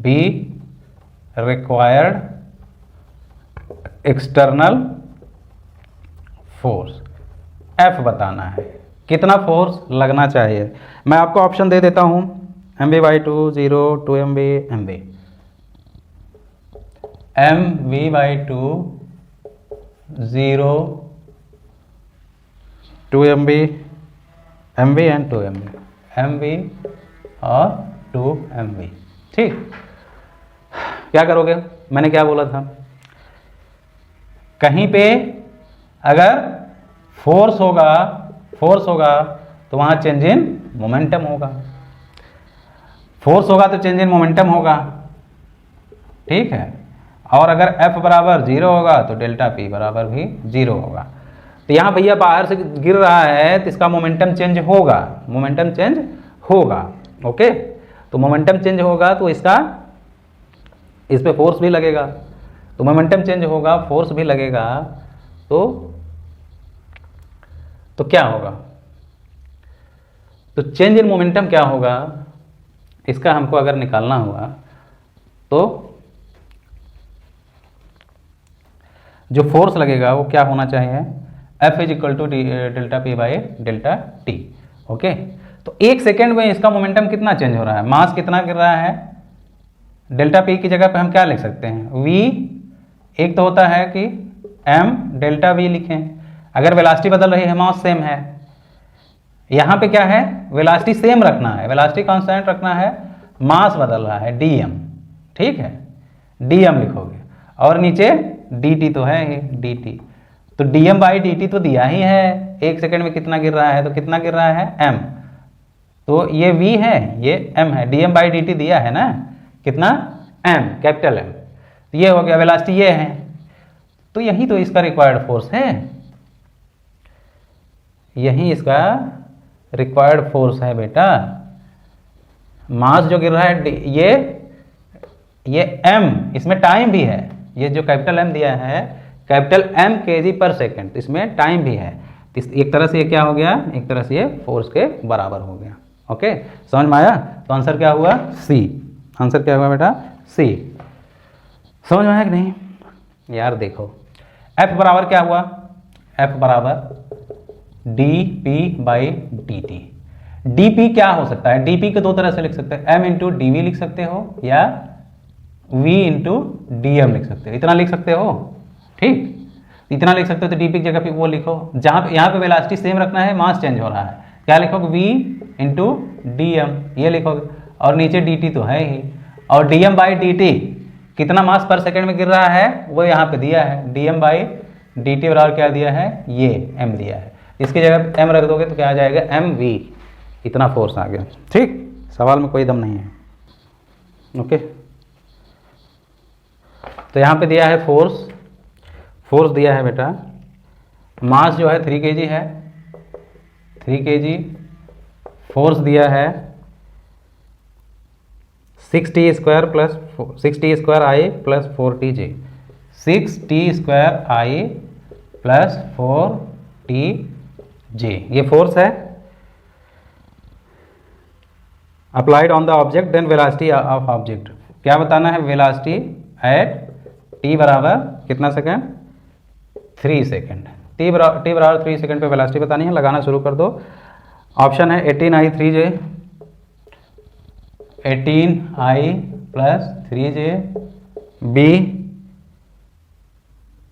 be required external force, F बताना है, कितना फोर्स लगना चाहिए। मैं आपको ऑप्शन दे देता हूं, mv/2 0 2 mv 0 2 MV and 2 MV और 2 MV, ठीक। क्या करोगे, मैंने क्या बोला था, कहीं पे अगर फोर्स होगा तो वहां चेंज इन मोमेंटम होगा, फोर्स होगा तो चेंज इन मोमेंटम होगा, ठीक है। और अगर F बराबर 0 होगा तो डेल्टा P बराबर भी 0 होगा। तो यहाँ भैया बाहर से गिर रहा है तो इसका मोमेंटम चेंज होगा, मोमेंटम चेंज होगा, ओके। तो मोमेंटम चेंज होगा तो इसका इस पे फोर्स भी लगेगा, तो मोमेंटम चेंज होगा, फोर्स भी लगेगा, तो क्या होगा, तो चेंज इन मोमेंटम क्या होगा, इसका हमको अगर निकालना हुआ तो जो फोर्स लगेगा वो क्या होना चाहिए, F is equal to delta P by delta T, okay. तो 1 सेकेंड में इसका मोमेंटम कितना चेंज हो रहा है, मास कितना गिर रहा है, डेल्टा P की जगह पे हम क्या लिख सकते हैं, V, एक तो होता है कि M डेल्टा V लिखें, अगर वेलोसिटी बदल रही है मास सेम है, यहाँ पे क्या है, वेलोसिटी सेम रखना है, वेलोसिटी कांस्टेंट रखना है, मास बदल रहा है dm, ठीक है, dm लिखोगे, और नीचे dt तो है ही, dt, तो dm बाई dt तो दिया ही है, 1 सेकेंड में कितना गिर रहा है, तो कितना गिर रहा है m, तो ये v है, ये m है, dm बाई dt दिया है ना, कितना m, कैपिटल M, तो ये हो गया, वेलोसिटी ये है, तो यही तो इसका रिक्वायर्ड फोर्स है, यही इसका रिक्वायर्ड फोर्स है बेटा। मास जो गिर रहा है ये m, इसमें टाइम भी है, ये जो कैपिटल M दिया है, कैपिटल M kg पर सेकेंड, इसमें टाइम भी है, एक तरह से ये क्या हो गया, एक तरह से ये फोर्स के बराबर हो गया, ओके। समझ में आया, तो आंसर क्या हुआ, C, आंसर क्या हुआ बेटा, C। समझ में आया कि नहीं यार, देखो F बराबर क्या हुआ, F बराबर dp बाई dt, dp क्या हो सकता है, dp को 2 तरह से लिख सकते हैं, m इंटू dv लिख सकते हो, या v इंटू dm लिख सकते हो, इतना लिख सकते हो, ठीक, इतना लिख सकते हो, तो dp की जगह पे वो लिखो, जहाँ पे यहाँ पे वेलोसिटी सेम रखना है, मास चेंज हो रहा है, क्या लिखोगे, v इंटू डी एम, ये लिखोगे, और नीचे dt तो है ही, और dm बाई dt कितना मास पर सेकंड में गिर रहा है वो यहाँ पे दिया है, dm बाई dt बराबर क्या दिया है, ये m दिया है, इसकी जगह m रख दोगे तो क्या आ जाएगा, mv, इतना फोर्स आ गया। ठीक, सवाल में कोई दम नहीं है। ओके, तो यहाँ पे दिया है फोर्स दिया है बेटा, मास जो है 3 kg है, 3 kg, फोर्स दिया है 6t square plus 6t square i plus 4tj, 6t square i plus 4tj, ये फोर्स है applied on the object, then velocity of object, क्या बताना है, वेलोसिटी एट t बराबर कितना सेकेंड, 3 सेकेंड, t बराबर 3 सेकेंड पे वेलोसिटी बतानी है, लगाना शुरू कर दो। ऑप्शन है 18i 3j, 18i plus 3j, b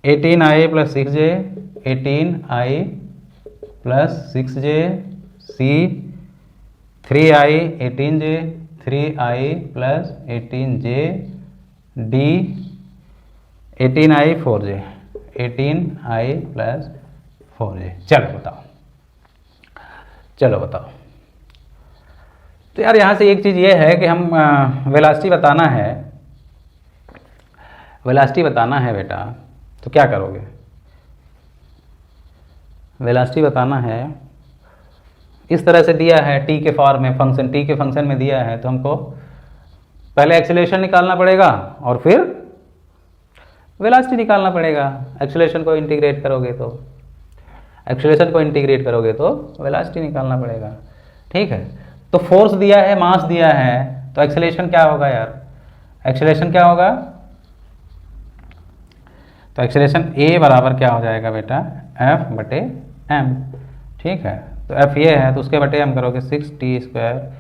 18i plus 6j, 18i plus 6j, c 3i 18j, 3i plus 18j, d 18i 4j, 18i plus 4j। चलो बताओ। तो यार यहाँ से एक चीज़ ये है कि हम वेलोसिटी बताना है बेटा, तो क्या करोगे, वेलोसिटी बताना है, इस तरह से दिया है t के फॉर्म में, फंक्शन t के फंक्शन में दिया है, तो हमको पहले एक्सीलरेशन निकालना पड़ेगा और फिर वेलोसिटी निकालना पड़ेगा। एक्सीलरेशन को इंटीग्रेट करोगे तो वेलोसिटी निकालना पड़ेगा। ठीक है, तो फोर्स दिया है, मास दिया है, तो एक्सीलरेशन क्या होगा यार, एक्सीलरेशन क्या होगा, तो एक्सीलरेशन a बराबर क्या हो जाएगा बेटा, f बटे m। ठीक है, तो f ये है, तो उसके बटे हम करोगे 6t square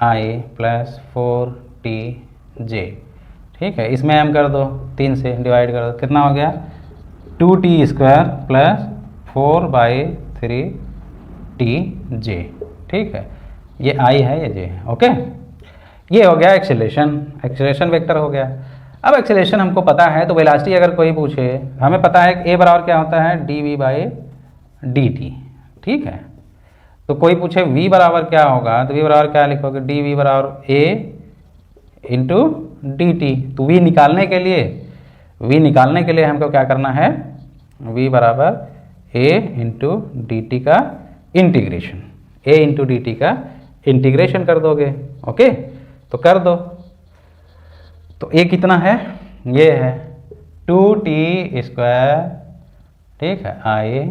i plus 4tj। ठीक है, इसमें m कर दो, 3 से डिवाइड कर दो, कितना हो गया, 2t स्क्वायर प्लस 4/3tj। ठीक है, ये i है, ये j है। ओके, ये हो गया एक्सीलरेशन वेक्टर हो गया। अब एक्सीलरेशन हमको पता है, तो वेलोसिटी अगर कोई पूछे, हमें पता है कि a बराबर क्या होता है, dv/dt। ठीक है, तो कोई पूछे v बराबर क्या होगा, तो v बराबर क्या लिखोगे, dv बराबर a इंटू dt। तो v निकालने के लिए हमको क्या करना है, v बराबर a इंटू dt का इंटीग्रेशन, a इंटू dt का इंटीग्रेशन कर दोगे। ओके, तो कर दो, तो a कितना है, ये है 2t स्क्वायर, ठीक है, i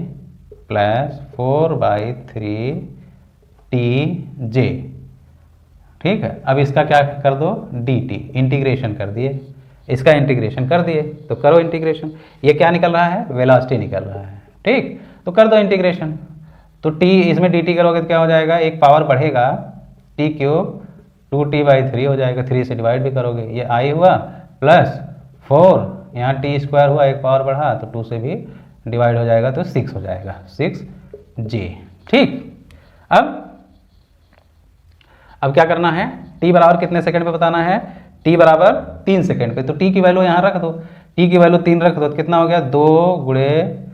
प्लस 4/3tj। ठीक है, अब इसका क्या कर दो, dt, इंटीग्रेशन कर दिए, इसका इंटीग्रेशन कर दिए, तो करो इंटीग्रेशन, ये क्या निकल रहा है, वेलोसिटी निकल रहा है। ठीक, तो कर दो इंटीग्रेशन, तो t इसमें dt करोगे तो क्या हो जाएगा, एक पावर बढ़ेगा, t क्यूब 2t/3 हो जाएगा, 3 से डिवाइड भी करोगे, ये i हुआ प्लस 4, यहाँ t स्क्वायर हुआ, एक पावर बढ़ा तो 2 से भी डिवाइड हो जाएगा, तो 6 हो जाएगा, 6j। ठीक, अब क्या करना है, t बराबर कितने सेकंड पे बताना है, t बराबर 3 सेकंड पे, तो t की वैल्यू यहाँ रख दो, t की वैल्यू 3 रख दो, तो कितना हो गया, 2 गुणे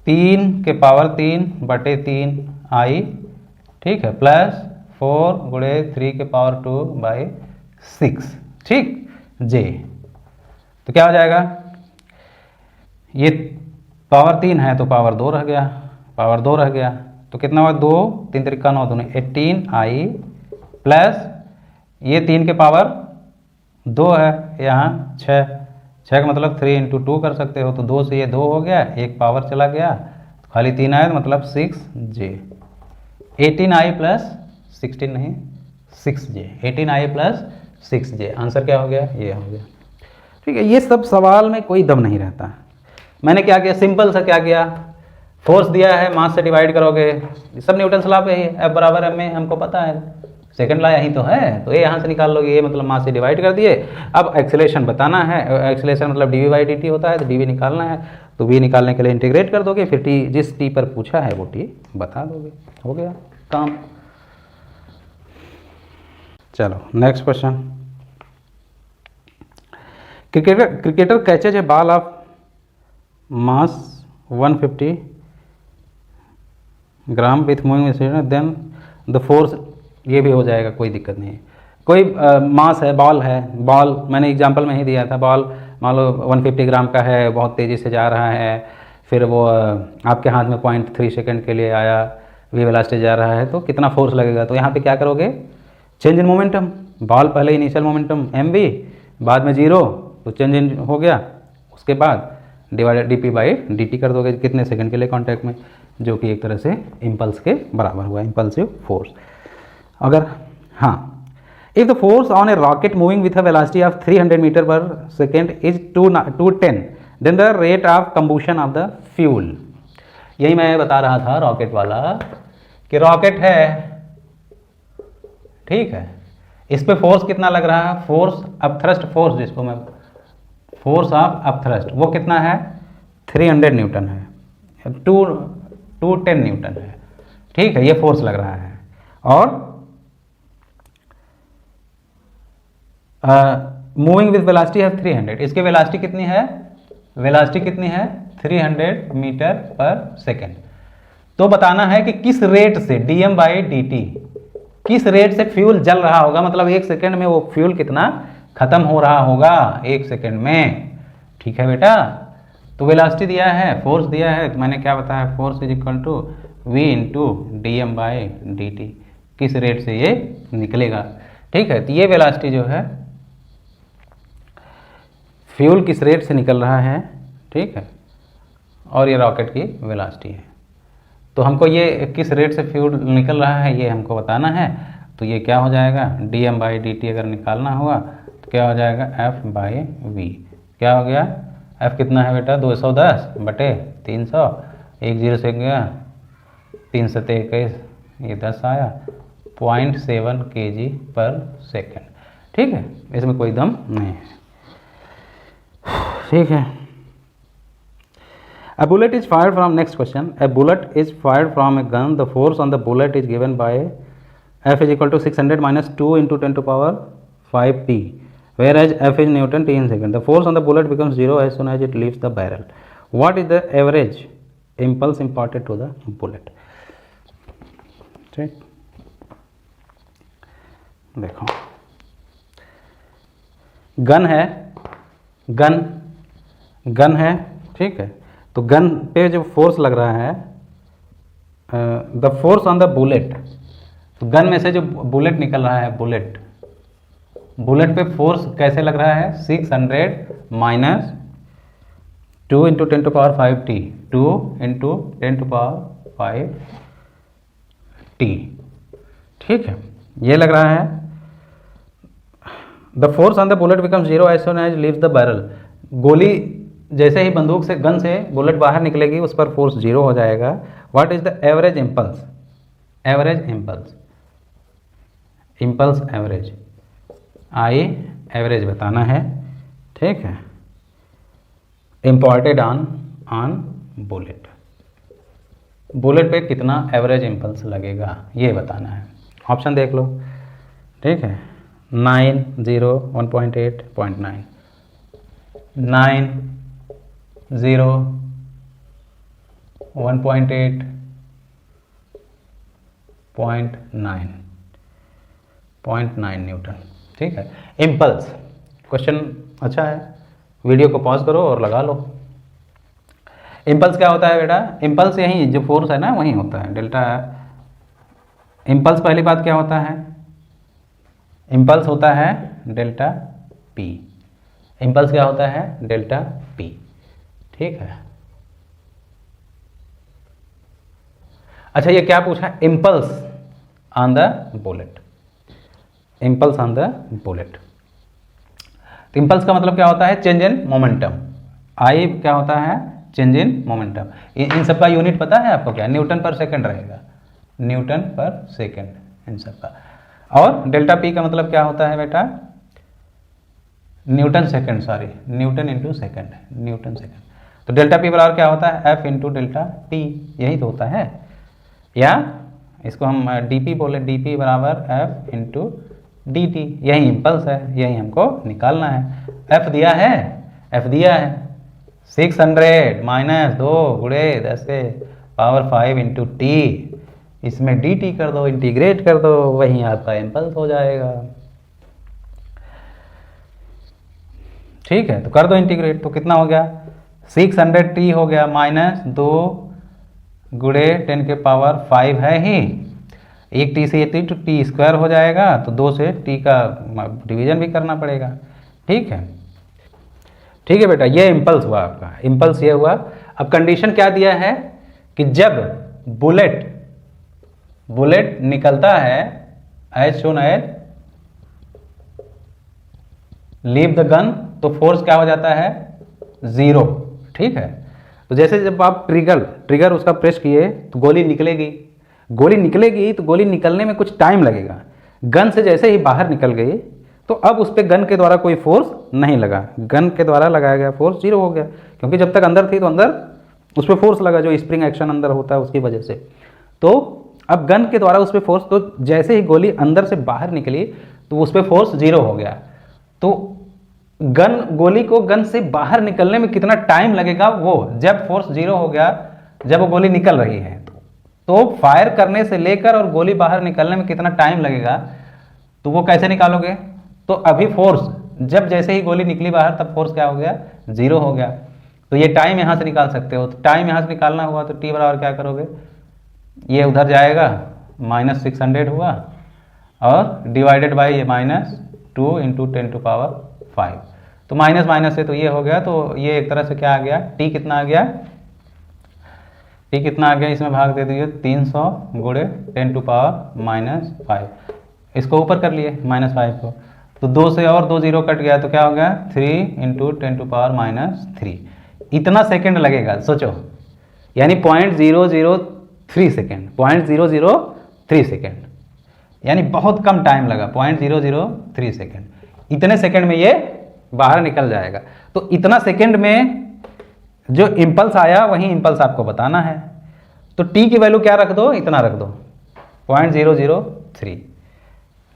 3 के पावर 3/3 i। ठीक है, प्लस 4 गुणे 3 के पावर 2/6। ठीक, j, तो क्या हो जाएगा, ये पावर 3 है तो पावर 2 रह गया, तो कितना हुआ, 2 3 3 9 दूनी 18i प्लस ये 3 के पावर 2 है, यहाँ 6 का मतलब 3 × 2 कर सकते हो, तो 2 से ये 2 हो गया, एक पावर चला गया, तो खाली 3 आया, तो मतलब 6j, 18i प्लस 16 नहीं 6j, 18i plus 6j, answer क्या हो गया, ये हो गया। ठीक है, ये सब सवाल में कोई दम नहीं रहता। मैंने क्या किया, सिंपल सा क्या किया, फोर्स दिया है, मास से डिवाइड करोगे, सब न्यूटन लॉ पे ही, F बराबर m में हमको पता है, सेकंड लॉ यही तो है, तो ये यहाँ से निकाल लोगे, ये मतलब मास से डिवाइड कर दिए। अब एक्सीलरेशन बताना है, एक्सीलरेशन मतलब dv/dt होता है, तो dv निकालना है, तो v निकालने के लिए इंटीग्रेट कर दोगे, फिर t जिस t पर पूछा है वो t बता दोगे, हो गया काम। चलो next question. Cricketer catches a ball of mass 150 gram with moving then the force, ये भी हो जाएगा, कोई दिक्कत नहीं है। कोई मास है, बॉल है, बॉल मैंने एग्जांपल में ही दिया था, बॉल मान लो 150 ग्राम का है, बहुत तेज़ी से जा रहा है, फिर वो आपके हाथ में 0.3 सेकंड के लिए आया, वी वेलोसिटी जा रहा है, तो कितना फोर्स लगेगा। तो यहाँ पे क्या करोगे, चेंज इन मोमेंटम, बॉल पहले इनिशियल मोमेंटम mv, बाद में 0, तो चेंज इन हो गया, उसके बाद डिवाइडेड dp बाई dt कर दोगे, कितने सेकंड के लिए कॉन्टैक्ट में, जो कि एक तरह से इम्पल्स के बराबर हुआ, इम्पल्सिव फोर्स। अगर हाँ, if the force on a rocket moving with a velocity of 300 metre per second is 210, then the rate of combustion of the fuel. यही मैं बता रहा था रॉकेट वाला, कि रॉकेट है, ठीक है, इस पे फोर्स कितना लग रहा है, फोर्स अपथ्रस्ट फोर्स, जिसको मैं फोर्स ऑफ अपथ्रस्ट, वो कितना है 300 न्यूटन है, 210 न्यूटन है, ठीक है, ये फोर्स लग रहा है। और मूविंग विथ वेलोसिटी है 300, इसकी वेलोसिटी कितनी है, वेलोसिटी कितनी है 300 मीटर पर सेकेंड। तो बताना है कि किस रेट से dm बाई dt, किस रेट से फ्यूल जल रहा होगा, मतलब 1 सेकेंड में वो फ्यूल कितना खत्म हो रहा होगा 1 सेकेंड में, ठीक है बेटा। तो वेलोसिटी दिया है, फोर्स दिया है, तो मैंने क्या बताया, force is equal to v into dm by dt, किस रेट से ये निकलेगा, ठीक है। तो ये वेलोसिटी जो है, फ्यूल किस रेट से निकल रहा है, ठीक है, और ये रॉकेट की वेलोसिटी है। तो हमको ये किस रेट से फ्यूल निकल रहा है ये हमको बताना है। तो ये क्या हो जाएगा, dm बाई dt अगर निकालना हुआ तो क्या हो जाएगा, f बाई v, क्या हो गया, f कितना है बेटा 210 बटे 300, 1 0 से गया 3 से 21, ये 10 आया, 0.7 kg पर सेकेंड, ठीक है, इसमें कोई दम नहीं है, ठीक है। A bullet is fired from, next question, a bullet is fired from a gun, the force on the bullet is given by F is equal to 600 minus 2 into 10 to power 5 t, whereas F is Newton t in second. The force on the bullet becomes 0 as soon as it leaves the barrel. What is the average impulse imparted to the bullet? ठीक, देखो gun है, gun है, ठीक है, तो gun पे जो force लग रहा है, the force on the bullet, तो गन में से जो बुलेट निकल रहा है, बुलेट पे फोर्स कैसे लग रहा है, 600 minus 2 into 10 to power 5 t, 2 into 10 to power 5 t, ठीक है, ये लग रहा है। The force on the bullet becomes 0 as soon as leaves the barrel, गोली जैसे ही बंदूक से, गन से बुलेट बाहर निकलेगी उस पर फोर्स 0 हो जाएगा। What is the average impulse, average impulse, impulse average, I average बताना है, ठीक है, इम्पॉर्टेड ऑन बुलेट, बुलेट पे कितना एवरेज इम्पल्स लगेगा ये बताना है। ऑप्शन देख लो, ठीक है, 9 0 1.8 0.9, 9 0 1.8 0.9 न्यूटन, ठीक है। इम्पल्स क्वेश्चन अच्छा है, वीडियो को पॉज करो और लगा लो। इम्पल्स क्या होता है बेटा, इम्पल्स यही जो फोर्स है ना वही होता है, डेल्टा। इम्पल्स पहली बात क्या होता है, इम्पल्स होता है डेल्टा पी, इम्पल्स क्या होता है डेल्टा पी, ठीक है। अच्छा ये क्या पूछा, impulse on the bullet, impulse on the bullet. तो इम्पल्स का मतलब क्या होता है, चेंज इन मोमेंटम, आई क्या होता है, चेंज इन मोमेंटम। इन सब का यूनिट पता है आपको क्या, न्यूटन पर सेकंड रहेगा, न्यूटन पर सेकंड इन सब का। और डेल्टा पी का मतलब क्या होता है बेटा, Newton second, sorry Newton into second, Newton second. तो डेल्टा पी बराबर क्या होता है, एफ इंटू डेल्टा टी, यही तो होता है। या इसको हम डी पी बोले, डी पी बराबर एफ इंटू डी टी, यही इम्पल्स है, यही हमको निकालना है। एफ दिया है, एफ दिया है 600 माइनस 2 गुणे 10 के पावर 5 इंटू टी, इसमें डी टी कर दो, इंटीग्रेट कर दो, वहीं आपका इम्पल्स हो जाएगा। ठीक है, तो कर दो इंटीग्रेट, तो कितना हो गया 600 टी हो गया माइनस 2 गुणे 10 के पावर 5 है ही, एक टी से ये तो टी स्क्वायर हो जाएगा, तो 2 से टी का डिवीजन भी करना पड़ेगा। ठीक है, ठीक है बेटा, ये इम्पल्स हुआ आपका, इम्पल्स ये हुआ। अब कंडीशन क्या दिया है कि जब बुलेट निकलता है as shown as leave the gun, तो फोर्स क्या हो जाता है 0। ठीक है, तो जैसे जब आप ट्रिगर उसका प्रेस किए तो गोली निकलेगी, तो गोली निकलने में कुछ टाइम लगेगा। गन से जैसे ही बाहर निकल गई तो अब उस पर गन के द्वारा कोई फोर्स नहीं लगा, गन के द्वारा लगाया गया फोर्स 0 हो गया, क्योंकि जब तक अंदर थी तो अंदर उस पर फोर्स लगा, जो स्प्रिंग एक्शन अंदर होता है उसकी वजह से। तो अब गन के द्वारा उस पर फोर्स, तो जैसे ही गोली अंदर से बाहर निकली तो उस पर फोर्स 0 हो गया। तो गोली को गन से बाहर निकलने में कितना टाइम लगेगा, वो जब फोर्स 0 हो गया, जब वो गोली निकल रही है, तो फायर करने से लेकर और गोली बाहर निकलने में कितना टाइम लगेगा, तो वो कैसे निकालोगे। तो अभी फोर्स जब जैसे ही गोली निकली बाहर तब फोर्स क्या हो गया 0 हो गया, तो ये टाइम यहाँ से निकाल सकते हो। तो टाइम यहाँ से निकालना हुआ तो टी बराबर क्या करोगे, ये उधर जाएगा माइनस 600 हुआ और डिवाइडेड बाई ये माइनस 2 इंटू 10 टू पावर 5, तो माइनस माइनस से तो ये हो गया, तो ये एक तरह से क्या आ गया, टी कितना आ गया, टी कितना आ गया, इसमें भाग दे दीजिए 300 गुणे 10 टू पावर माइनस 5, इसको ऊपर कर लिए माइनस 5 को, तो 2 से और 2 0 कट गया, तो क्या हो गया 3 इंटू 10 टू पावर माइनस 3। इतना सेकेंड लगेगा, सोचो, यानी 0.003 सेकेंड, 0.003 सेकेंड, यानी बहुत कम टाइम लगा, 0.003 सेकेंड। इतने सेकेंड में ये बाहर निकल जाएगा। तो इतना सेकेंड में जो इम्पल्स आया वही इम्पल्स आपको बताना है। तो टी की वैल्यू क्या रख दो, इतना रख दो 0.003।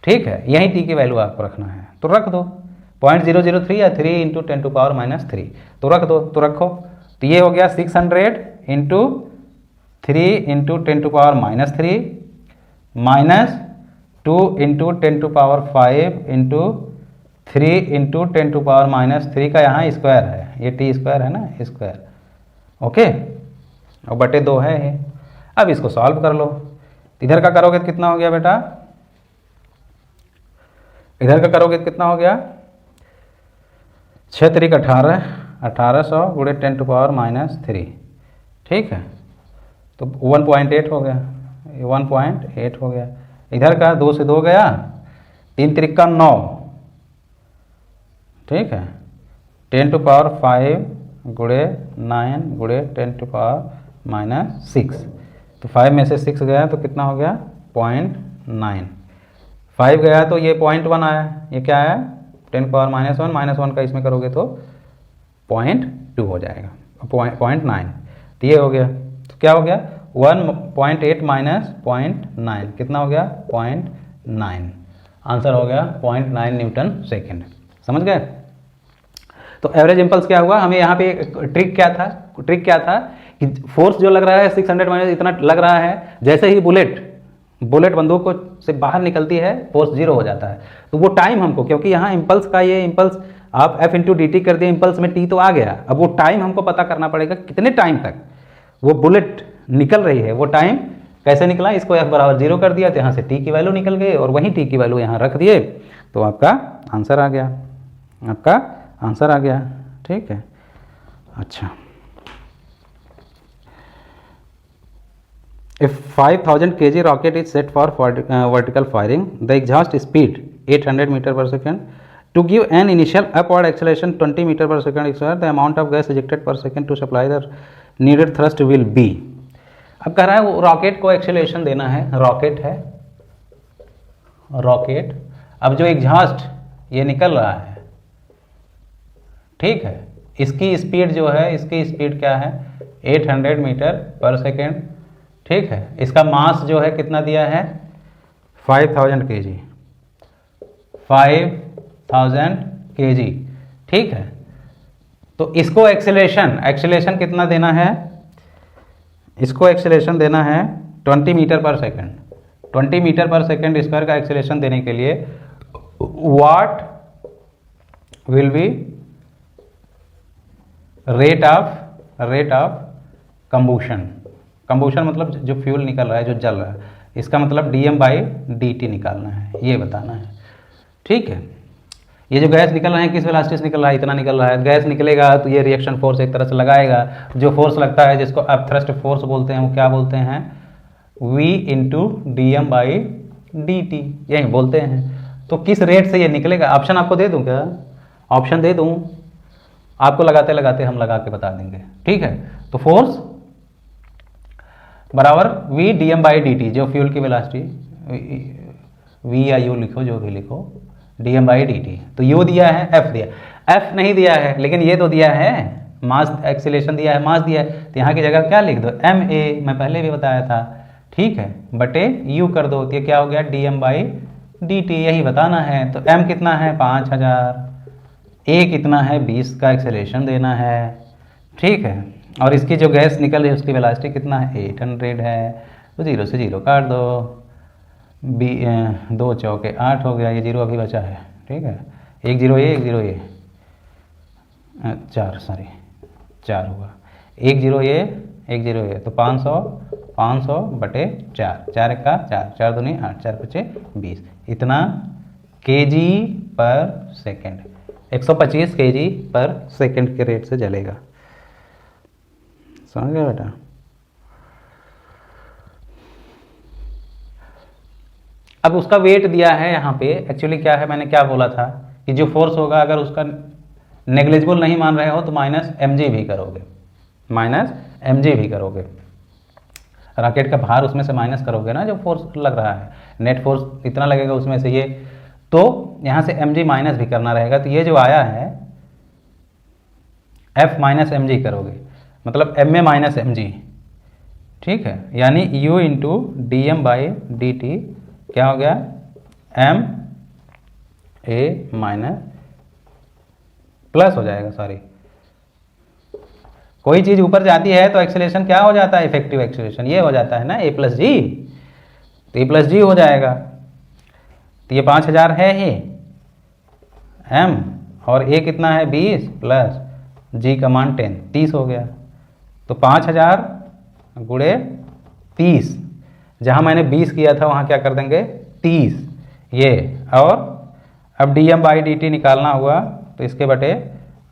ठीक है, यही टी की वैल्यू आपको रखना है, तो रख दो 0.003 या 3 इंटू 10 टू पावर माइनस 3, तो रख दो, तो रखो। तो ये हो गया 600 into 3 into 10 to power minus 3 minus 2 into 10 to power 5 into 3 into 10 to power minus 3 का यहाँ स्क्वायर है, ये टी स्क्वायर है ना, स्क्वायर, ओके, और बटे 2 है ये। अब इसको सॉल्व कर लो, इधर का करोगे तो कितना हो गया बेटा, इधर का करोगे तो कितना हो गया 6 3 18, 1800 गुणे 10 टू पावर माइनस 3। ठीक है, तो 1.8 हो गया, 1.8 हो गया। इधर का 2 से 2 गया, 3 3 9, ठीक है, 10 टू पावर 5 गुणे 9 गुणे 10 टू पावर माइनस 6, तो 5 में से 6 गया तो कितना हो गया 0.9, 5 गया तो ये 0.1 आया, ये क्या आया 10 पावर -1 का इसमें करोगे तो 0.2 हो जाएगा, 0.9, तो ये हो गया, तो क्या हो गया 1.8 माइनस 0.9 कितना हो गया 0.9, आंसर हो गया 0.9 न्यूटन सेकेंड। समझ गए। तो एवरेज इम्पल्स क्या हुआ, हमें यहाँ पे ट्रिक क्या था कि फोर्स जो लग रहा है 600 माइनस इतना लग रहा है, जैसे ही बुलेट बंदूक को से बाहर निकलती है फोर्स 0 हो जाता है। तो वो टाइम हमको, क्योंकि यहाँ इम्पल्स का ये इम्पल्स आप F इंटू डी टी कर दिए, इम्पल्स में T तो आ गया, अब वो टाइम हमको पता करना पड़ेगा कितने टाइम तक वो बुलेट निकल रही है, वो टाइम कैसे निकला, इसको F बराबर 0 कर दिया तो यहाँ से T की वैल्यू निकल गई और वहीं T की वैल्यू यहाँ रख दिए, तो आपका आंसर आ गया, आपका आंसर आ गया। ठीक है, अच्छा, If 5000 kg rocket is set for vertical firing, the exhaust speed 800 meter per second. To give an initial upward acceleration 20 meter per second, the amount of gas ejected per second to supply the needed thrust will be. अब कह रहा है वो rocket को acceleration देना है, rocket है, rocket, अब जो एग्जॉस्ट ये निकल रहा है, ठीक है, इसकी स्पीड जो है, इसकी स्पीड क्या है 800 मीटर पर सेकेंड, ठीक है। इसका मास जो है कितना दिया है 5000 kg, 5000 kg, ठीक है। तो इसको एक्सेलेरेशन कितना देना है, इसको एक्सेलेरेशन देना है 20 metre per second. 20 metre per second square का एक्सेलेरेशन देने के लिए what will be rate of combustion. Combustion मतलब जो फ्यूल निकल रहा है, जो जल रहा है, इसका मतलब dm/dt निकालना है, ये बताना है, ठीक है। ये जो गैस निकल रहा है किस वेलोसिटी से निकल रहा है, इतना निकल रहा है। गैस निकलेगा तो ये रिएक्शन फोर्स एक तरह से लगाएगा। जो फोर्स लगता है जिसको आप थ्रस्ट फोर्स बोलते हैं, वो क्या बोलते हैं v × dm/dt, यही बोलते हैं। तो किस रेट से ये निकलेगा, ऑप्शन आपको दे दूं क्या, ऑप्शन दे दूं, आपको लगाते लगाते हम लगा के बता देंगे, ठीक है। तो फोर्स बराबर v dm/dt, जो फ्यूल की वेलोसिटी, v या u लिखो, जो भी लिखो, dm/dt। तो u दिया है, f दिया, f नहीं दिया है, लेकिन ये तो दिया है, मास एक्सीलरेशन दिया है, मास दिया है, तो यहाँ की जगह क्या लिख दो ma, मैं पहले भी बताया था, ठीक है, बटे u कर दो, तो ये क्या हो गया dm/dt, यही बताना है। तो m कितना है 5000, a कितना है 20 का एक्सेलरेशन देना है, ठीक है। और इसकी जो गैस निकल रही है उसकी वेलोसिटी कितना है 800 है, तो 0 से 0 काट दो, 2 चौके 8 हो गया, ये 0 अभी बचा है, ठीक है। 1 0 ये 1 0 ये 4 हुआ, 1 0 ये 1 0 ये, तो 500 बटे 4, 4 का 4, 4 दूनी 8, 4 पचे 20, इतना kg पर सेकेंड, 125 kg पर सेकेंड के रेट से जलेगा। समझ गया बेटा। अब उसका वेट दिया है यहाँ पे, एक्चुअली क्या है, मैंने क्या बोला था कि जो फोर्स होगा अगर उसका नेग्लिजिबल नहीं मान रहे हो तो -mg भी करोगे, -mg भी करोगे। रॉकेट का भार उसमें से माइनस करोगे ना, जो फोर्स लग रहा है, नेट फोर्स इतना लगेगा उसमें से ये, तो यहाँ से mg माइनस भी करना रहेगा। तो ये जो आया है f - mg करोगे, मतलब ma - mg, ठीक है, यानी u × dm/dt क्या हो गया ma प्लस हो जाएगा, सॉरी, कोई चीज़ ऊपर जाती है तो एक्सेलरेशन क्या हो जाता है, इफेक्टिव एक्सेलरेशन ये हो जाता है ना a + g, तो a + g हो जाएगा। तो ये 5000 है ही m, और a कितना है 20 प्लस g का मान 10, 30 हो गया। तो 5000 गुणे 30, जहाँ मैंने 20 किया था वहाँ क्या कर देंगे 30, ये, और अब dm/dt निकालना हुआ तो इसके बटे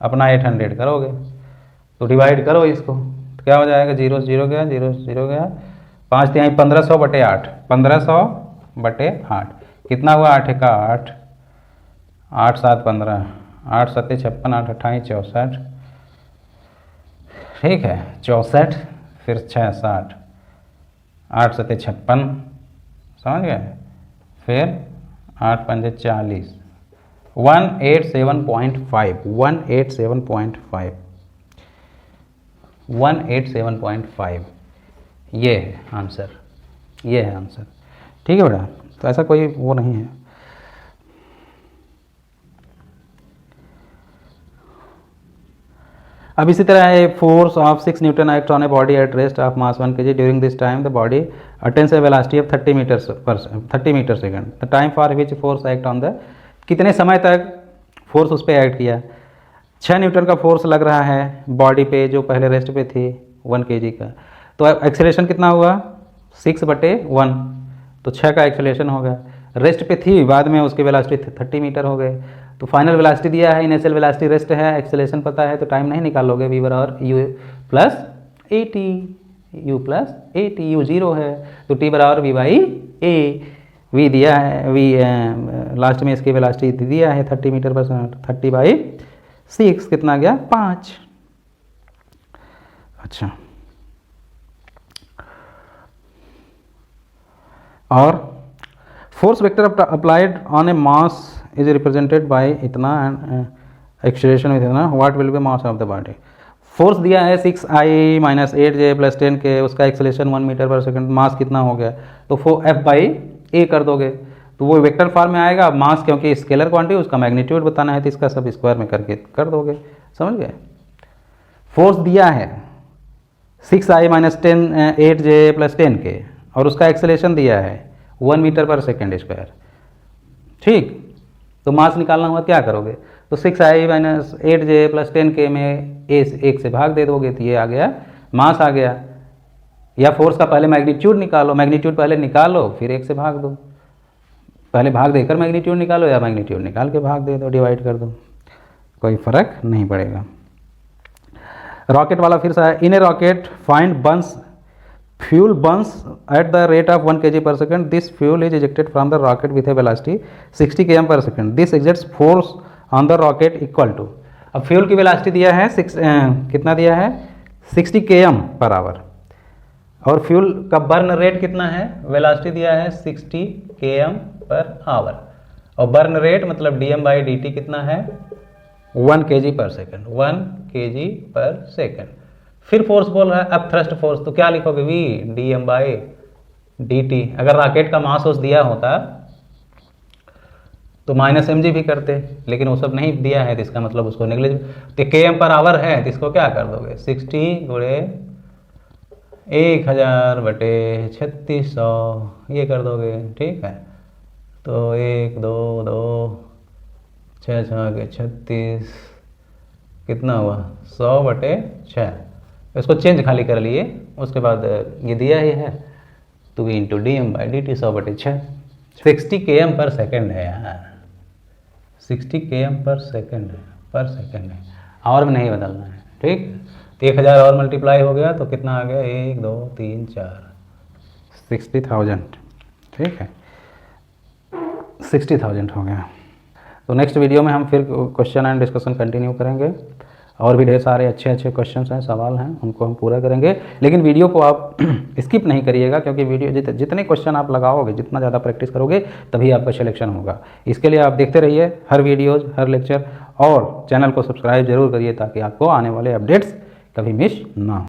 अपना 800 करोगे, तो डिवाइड करो इसको, तो क्या हो जाएगा 0 0 गया, 0 0 गया, 5 3 1500 बटे 8, 1500 बटे 8 कितना हुआ, 8 का 8, 8 7 15, 8 7 56, 8 28 64, ठीक है 64, फिर 6 60, 8 7 56, समझ गए, फिर 8 5 40, 187.5, 187.5, ये है आंसर, ये है आंसर, ठीक है बेटा। तो ऐसा कोई वो नहीं है। अब इसी तरह है force of 6 newton act on a body at rest of mass 1 kg during this time the body attains a velocity of 30 metre second, the time for which force act on the, कितने समय तक force उस पर act किया, 6 Newton का force लग रहा है बॉडी पे जो पहले रेस्ट पे थी 1 kg का, तो एक्सेलरेशन कितना हुआ 6/1, तो 6 का एक्सेलरेशन हो गया, रेस्ट पे थी, बाद में उसकी वेलोसिटी 30 मीटर हो गए, तो फाइनल वेलोसिटी दिया है, इनिशियल वेलोसिटी रेस्ट है, एक्सेलरेशन पता है, तो टाइम नहीं निकालोगे, v बराबर u plus at, u plus at, u 0 है, तो t बराबर v/a, v दिया है, v लास्ट में इसकी वेलोसिटी दिया है 30 मीटर पर सेकंड, 30/6 कितना गया 5। अच्छा, और force vector applied on A mass is represented by इतना एक्सेलरेशन में ना, what will B mass of the body. Force दिया है 6I - 8J + 10 के, उसका एक्सेलरेशन 1 मीटर पर सेकंड, मास कितना हो गया, तो F/A कर दोगे तो वो वेक्टर फॉर्म में आएगा। मास क्योंकि स्केलर क्वांटिटी, उसका मैग्नीट्यूड बताना है तो इसका सब स्क्वायर में करके कर दोगे, समझ गए। फोर्स दिया है 6I - 8J + 10 के और उसका एक्सेलरेशन दिया है 1 मीटर पर सेकेंड स्क्वायर, ठीक। तो मास निकालना हुआ क्या करोगे, तो 6I - 8J + 10 के में ए 1 से भाग दे दोगे तो ये आ गया मास आ गया। या फोर्स का पहले मैग्नीट्यूड निकालो, मैग्नीट्यूड पहले निकालो फिर 1 से भाग दो, पहले भाग देकर मैग्नीट्यूड निकालो या मैग्नीट्यूड निकाल के भाग दे दो, डिवाइड कर दो, कोई फर्क नहीं पड़ेगा। रॉकेट वाला फिर से है, in a rocket find burns fuel burns at the rate of 1 kg/s, this fuel is ejected from the rocket with a velocity 60 km/s, this exerts force on the rocket equal to. अब fuel की velocity दिया है कितना दिया है 60 km/h और fuel का burn rate कितना है, वेलोसिटी दिया है 60 km/h और बर्न रेट मतलब dm/dt कितना है 1 kg/s, 1 kg/s। फिर फोर्स बोल रहा है, अब थ्रस्ट फोर्स तो क्या लिखोगे v dm/dt। अगर रॉकेट का मास दिया होता तो -mg भी करते, लेकिन वो सब नहीं दिया है तो इसका मतलब उसको नेग्लिजिबल, तो km/h है तो इसको क्या कर दोगे 60 × 1000/3600 ये कर दोगे, ठीक है। तो 1 2 2 6 6 के 36 कितना हुआ 100/6, इसको चेंज खाली कर लिए, उसके बाद ये दिया ही है तो v × dm/dt 100/6, 60 km/s है यार, 60 km/s है, और में नहीं बदलना है, ठीक। 1000 और मल्टीप्लाई हो गया तो कितना आ गया 1 2 3 4 60,000, ठीक है, 60,000 हो गया। तो नेक्स्ट वीडियो में हम फिर क्वेश्चन एंड डिस्कशन कंटिन्यू करेंगे, और भी ढेर सारे अच्छे अच्छे क्वेश्चंस हैं, सवाल हैं, उनको हम पूरा करेंगे। लेकिन वीडियो को आप स्किप नहीं करिएगा, क्योंकि वीडियो जितने क्वेश्चन आप लगाओगे, जितना ज़्यादा प्रैक्टिस करोगे तभी आपका सिलेक्शन होगा। इसके लिए आप देखते रहिए हर वीडियोज़, हर लेक्चर, और चैनल को सब्सक्राइब जरूर करिए ताकि आपको आने वाले अपडेट्स कभी मिस ना हो।